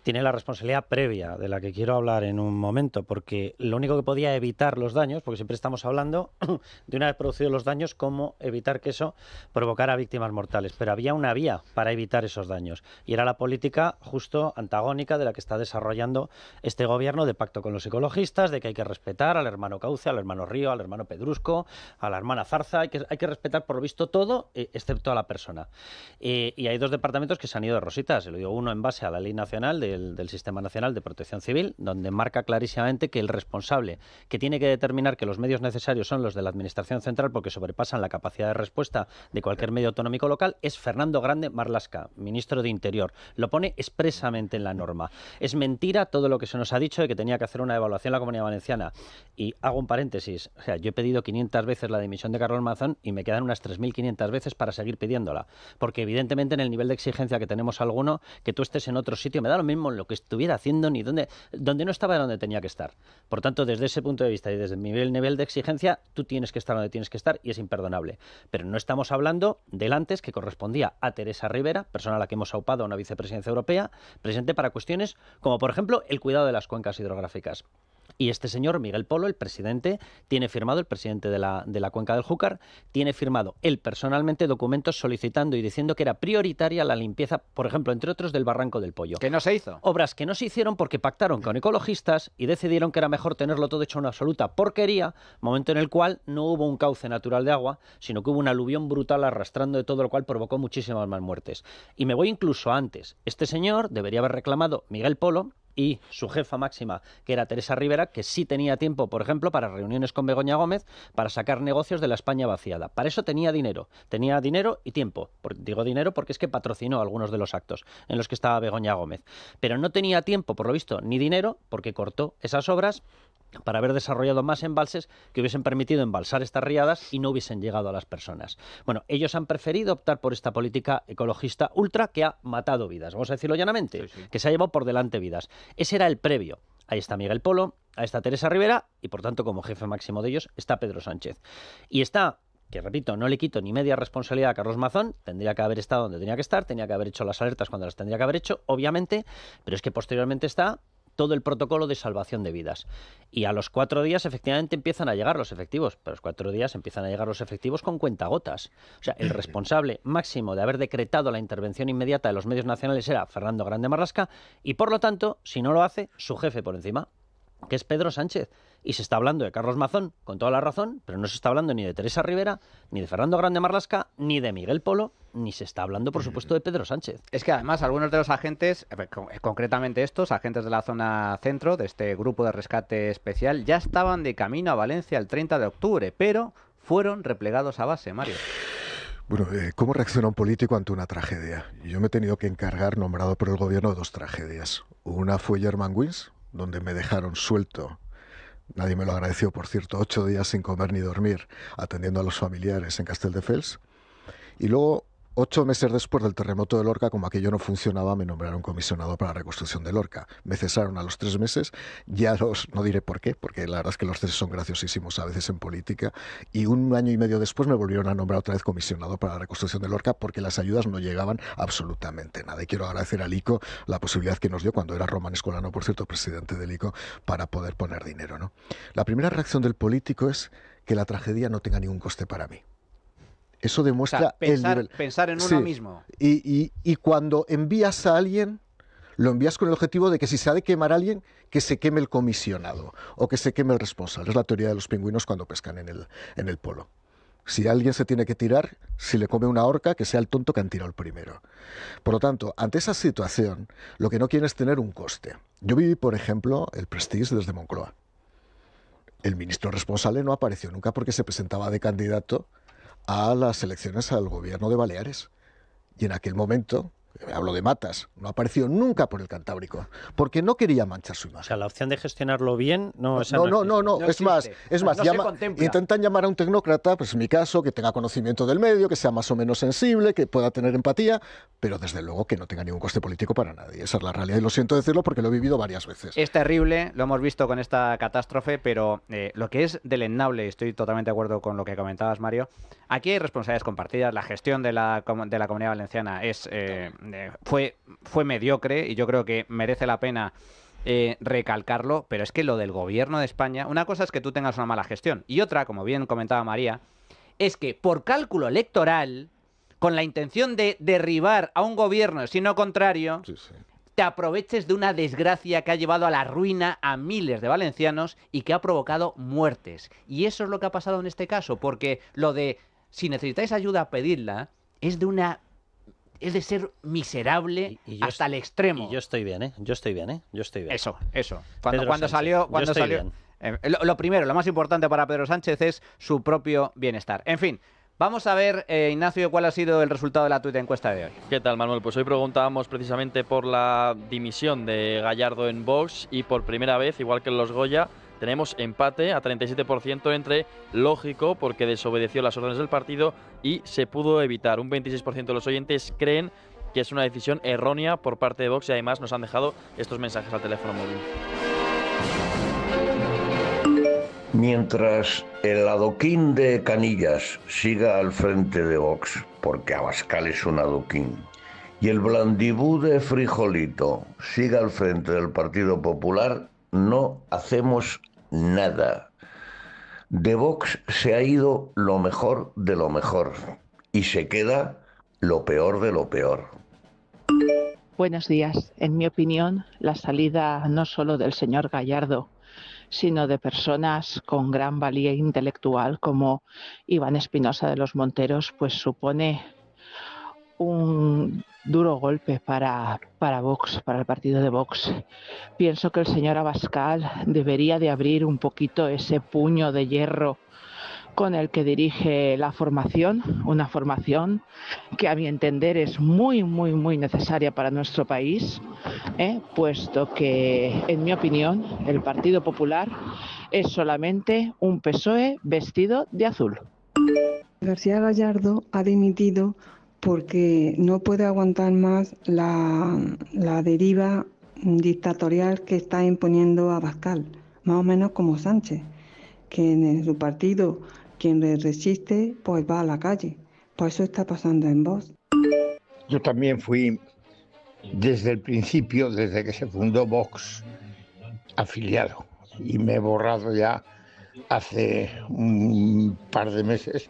Speaker 5: tiene la responsabilidad previa de la que quiero hablar en un momento, porque lo único que podía evitar los daños, porque siempre estamos hablando de una vez producidos los daños, cómo evitar que eso provocara víctimas mortales, pero había una vía para evitar esos daños y era la política justo antagónica de la que está desarrollando este gobierno, de pacto con los ecologistas, de que hay que respetar al hermano Cauce, al hermano Río, al hermano Pedrusco, a la hermana Zarza, hay que respetar por lo visto todo, excepto a la persona. Y hay 2 departamentos que se han ido de rositas, lo digo, uno en base a la ley nacional del Sistema Nacional de Protección Civil, donde marca clarísimamente que el responsable que tiene que determinar que los medios necesarios son los de la Administración Central porque sobrepasan la capacidad de respuesta de cualquier medio autonómico local es Fernando Grande Marlaska, ministro de Interior. Lo pone expresamente en la norma. Es mentira todo lo que se nos ha dicho de que tenía que hacer una evaluación en la Comunidad Valenciana. Y hago un paréntesis, o sea, yo he pedido 500 veces la dimisión de Carlos Mazón y me quedan unas 3.500 veces para seguir pidiéndola, porque evidentemente en el nivel de exigencia que tenemos alguno, que tú estés en otro sitio, me da lo mismo en lo que estuviera haciendo ni donde no estaba donde tenía que estar. Por tanto, desde ese punto de vista y desde mi nivel de exigencia, tú tienes que estar donde tienes que estar y es imperdonable. Pero no estamos hablando del antes, que correspondía a Teresa Rivera, persona a la que hemos aupado a una vicepresidencia europea, presente para cuestiones como, por ejemplo, el cuidado de las cuencas hidrográficas. Y este señor, Miguel Polo, el presidente, tiene firmado, el presidente de la cuenca del Júcar, tiene firmado él personalmente documentos solicitando y diciendo que era prioritaria la limpieza, por ejemplo, entre otros, del Barranco del Pollo.
Speaker 2: ¿Que no se hizo?
Speaker 5: Obras que no se hicieron porque pactaron con ecologistas y decidieron que era mejor tenerlo todo hecho una absoluta porquería, momento en el cual no hubo un cauce natural de agua, sino que hubo un aluvión brutal arrastrando de todo, lo cual provocó muchísimas más muertes. Y me voy incluso antes. Este señor debería haber reclamado, Miguel Polo, y su jefa máxima, que era Teresa Rivera, que sí tenía tiempo, por ejemplo, para reuniones con Begoña Gómez, para sacar negocios de la España vaciada. Para eso tenía dinero y tiempo. Digo dinero porque es que patrocinó algunos de los actos en los que estaba Begoña Gómez. Pero no tenía tiempo, por lo visto, ni dinero, porque cortó esas obras para haber desarrollado más embalses que hubiesen permitido embalsar estas riadas y no hubiesen llegado a las personas. Bueno, ellos han preferido optar por esta política ecologista ultra que ha matado vidas, vamos a decirlo llanamente, que se ha llevado por delante vidas. Ese era el previo. Ahí está Miguel Polo, ahí está Teresa Rivera y, por tanto, como jefe máximo de ellos, está Pedro Sánchez. Y está, que repito, no le quito ni media responsabilidad a Carlos Mazón, tendría que haber estado donde tenía que estar, tenía que haber hecho las alertas cuando las tendría que haber hecho, obviamente, pero es que posteriormente está todo el protocolo de salvación de vidas. Y a los 4 días, efectivamente, empiezan a llegar los efectivos. Pero a los 4 días empiezan a llegar los efectivos con cuentagotas. O sea, el responsable máximo de haber decretado la intervención inmediata de los medios nacionales era Fernando Grande Marlaska y, por lo tanto, si no lo hace, su jefe por encima. que es Pedro Sánchez. Y se está hablando de Carlos Mazón, con toda la razón, pero no se está hablando ni de Teresa Rivera, ni de Fernando Grande Marlaska, ni de Miguel Polo, ni se está hablando, por supuesto, de Pedro Sánchez.
Speaker 2: Es que además algunos de los agentes, concretamente estos, agentes de la zona centro, de este grupo de rescate especial, ya estaban de camino a Valencia el 30 de octubre, pero fueron replegados a base, Mario.
Speaker 4: Bueno, ¿cómo reacciona un político ante una tragedia? Yo me he tenido que encargar, nombrado por el gobierno, de 2 tragedias. Una fue Germanwings, donde me dejaron suelto. Nadie me lo agradeció, por cierto, 8 días sin comer ni dormir, atendiendo a los familiares en Castelldefels. Y luego, 8 meses después del terremoto de Lorca, como aquello no funcionaba, me nombraron comisionado para la reconstrucción de Lorca. Me cesaron a los 3 meses, no diré por qué, porque la verdad es que los ceses son graciosísimos a veces en política, y 1 año y medio después me volvieron a nombrar otra vez comisionado para la reconstrucción de Lorca, porque las ayudas no llegaban absolutamente nada. Y quiero agradecer al ICO la posibilidad que nos dio, cuando era Román Escolano, por cierto, presidente del ICO, para poder poner dinero, ¿no? La primera reacción del político es que la tragedia no tenga ningún coste para mí. Eso demuestra el nivel.
Speaker 2: Pensar en uno mismo.
Speaker 4: Y cuando envías a alguien, lo envías con el objetivo de que si se ha de quemar a alguien, que se queme el comisionado o que se queme el responsable. Es la teoría de los pingüinos cuando pescan en el polo. Si alguien se tiene que tirar, si le come una orca, que sea el tonto que han tirado el primero. Por lo tanto, ante esa situación, lo que no quieren es tener un coste. Yo viví, por ejemplo, el Prestige desde Moncloa. El ministro responsable no apareció nunca porque se presentaba de candidato a las elecciones al gobierno de Baleares. Y en aquel momento, hablo de Matas, no apareció nunca por el Cantábrico, porque no quería manchar su imagen.
Speaker 5: O sea, la opción de gestionarlo bien no es
Speaker 4: más, intentan llamar a un tecnócrata, pues en mi caso, que tenga conocimiento del medio, que sea más o menos sensible, que pueda tener empatía, pero desde luego que no tenga ningún coste político para nadie. Esa es la realidad y lo siento decirlo porque lo he vivido varias veces.
Speaker 2: Es terrible, lo hemos visto con esta catástrofe, pero lo que es deleznable, estoy totalmente de acuerdo con lo que comentabas, Mario, aquí hay responsabilidades compartidas, la gestión de la Comunidad Valenciana fue mediocre y yo creo que merece la pena recalcarlo, pero es que lo del gobierno de España, una cosa es que tú tengas una mala gestión y otra, como bien comentaba María, es que por cálculo electoral, con la intención de derribar a un gobierno, sino contrario, te aproveches de una desgracia que ha llevado a la ruina a miles de valencianos y que ha provocado muertes. Y eso es lo que ha pasado en este caso, porque lo de si necesitáis ayuda, pedidla, es de ser miserable hasta el extremo.
Speaker 5: Y yo estoy bien, ¿eh? Yo estoy bien.
Speaker 2: Eso. Cuando salió... Lo primero, lo más importante para Pedro Sánchez es su propio bienestar. En fin, vamos a ver, Ignacio, cuál ha sido el resultado de la tuit encuesta de hoy.
Speaker 10: ¿Qué tal, Manuel? Pues hoy preguntábamos precisamente por la dimisión de Gallardo en Vox y por primera vez, igual que en los Goya, tenemos empate a 37% entre lógico porque desobedeció las órdenes del partido y se pudo evitar. Un 26% de los oyentes creen que es una decisión errónea por parte de Vox y además nos han dejado estos mensajes al teléfono móvil.
Speaker 12: Mientras el adoquín de Canillas siga al frente de Vox, porque Abascal es un adoquín, y el blandibú de Frijolito siga al frente del Partido Popular, no hacemos nada. De Vox se ha ido lo mejor de lo mejor y se queda lo peor de lo peor.
Speaker 13: Buenos días. En mi opinión, la salida no solo del señor Gallardo, sino de personas con gran valía intelectual como Iván Espinosa de los Monteros, pues supone un duro golpe para Vox, para el partido de Vox. Pienso que el señor Abascal debería de abrir un poquito ese puño de hierro con el que dirige la formación, una formación que a mi entender es muy necesaria para nuestro país, puesto que, en mi opinión, el Partido Popular es solamente un PSOE vestido de azul.
Speaker 14: García Gallardo ha dimitido porque no puede aguantar más la deriva dictatorial que está imponiendo Abascal, más o menos como Sánchez, que en su partido quien le resiste pues va a la calle. Por eso está pasando en Vox.
Speaker 15: Yo también fui desde el principio, desde que se fundó Vox, afiliado, y me he borrado ya hace un par de meses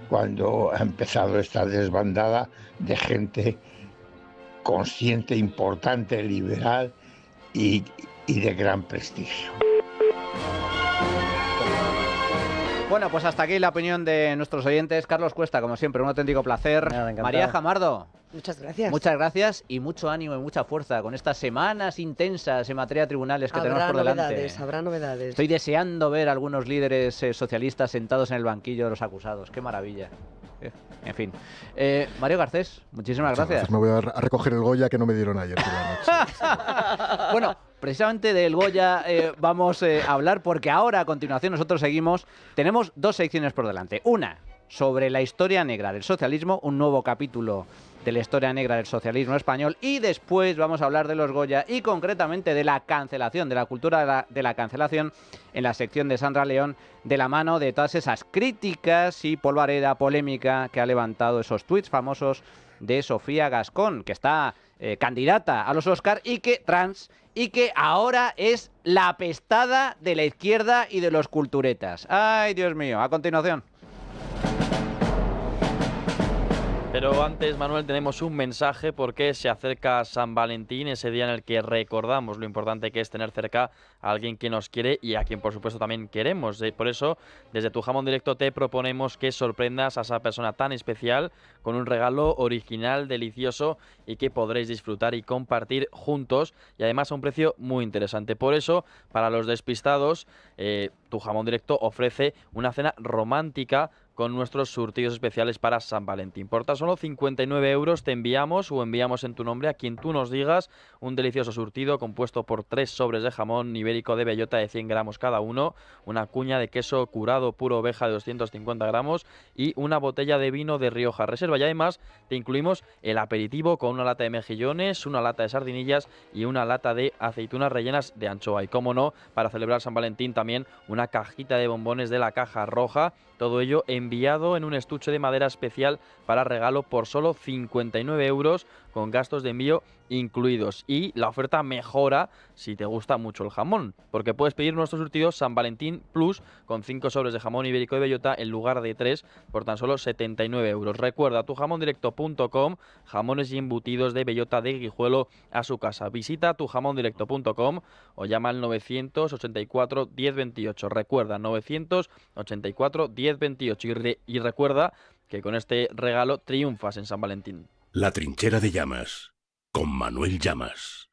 Speaker 15: cuando ha empezado esta desbandada de gente consciente, importante, liberal y de gran prestigio.
Speaker 2: Bueno, pues hasta aquí la opinión de nuestros oyentes. Carlos Cuesta, como siempre, un auténtico placer. María Jamardo.
Speaker 3: Muchas gracias.
Speaker 2: Muchas gracias y mucho ánimo y mucha fuerza con estas semanas intensas en materia de tribunales que tenemos por delante.
Speaker 3: Habrá novedades.
Speaker 2: Estoy deseando ver a algunos líderes socialistas sentados en el banquillo de los acusados. ¡Qué maravilla! En fin. Mario Garcés, muchísimas gracias.
Speaker 4: Me voy a recoger el Goya que no me dieron ayer por la noche.
Speaker 2: Bueno, precisamente del Goya vamos a hablar porque ahora, a continuación, nosotros seguimos. Tenemos dos secciones por delante. Una sobre la historia negra del socialismo, un nuevo capítulo de la historia negra del socialismo español, y después vamos a hablar de los Goya y concretamente de la cancelación, de la cultura de la cancelación en la sección de Sandra León, de la mano de todas esas críticas y polvareda polémica que ha levantado esos tuits famosos de Sofía Gascón, que está candidata a los Oscar y que ahora es la apestada de la izquierda y de los culturetas. ¡Ay, Dios mío! A continuación.
Speaker 10: Pero antes, Manuel, tenemos un mensaje porque se acerca San Valentín, ese día en el que recordamos lo importante que es tener cerca a alguien que nos quiere y a quien, por supuesto, también queremos. Por eso, desde Tu Jamón Directo te proponemos que sorprendas a esa persona tan especial con un regalo original, delicioso y que podréis disfrutar y compartir juntos, y además a un precio muy interesante. Por eso, para los despistados, Tu Jamón Directo ofrece una cena romántica con nuestros surtidos especiales para San Valentín. Por tan solo 59 euros te enviamos en tu nombre a quien tú nos digas un delicioso surtido compuesto por 3 sobres de jamón ibérico de bellota de 100 gramos cada uno, una cuña de queso curado puro oveja de 250 gramos y una botella de vino de Rioja Reserva. Y además te incluimos el aperitivo con una lata de mejillones, una lata de sardinillas y una lata de aceitunas rellenas de anchoa. Y cómo no, para celebrar San Valentín también una cajita de bombones de la Caja Roja. Todo ello enviado en un estuche de madera especial para regalo por solo 59 euros con gastos de envío incluidos. Y la oferta mejora si te gusta mucho el jamón, porque puedes pedir nuestro surtido San Valentín Plus con 5 sobres de jamón ibérico de bellota en lugar de 3 por tan solo 79 euros. Recuerda tujamondirecto.com, jamones y embutidos de bellota de Guijuelo a su casa. Visita tujamondirecto.com o llama al 984 1028. Recuerda, 984 1028 y recuerda que con este regalo triunfas en San Valentín.
Speaker 1: La Trinchera de Llamas, con Manuel Llamas.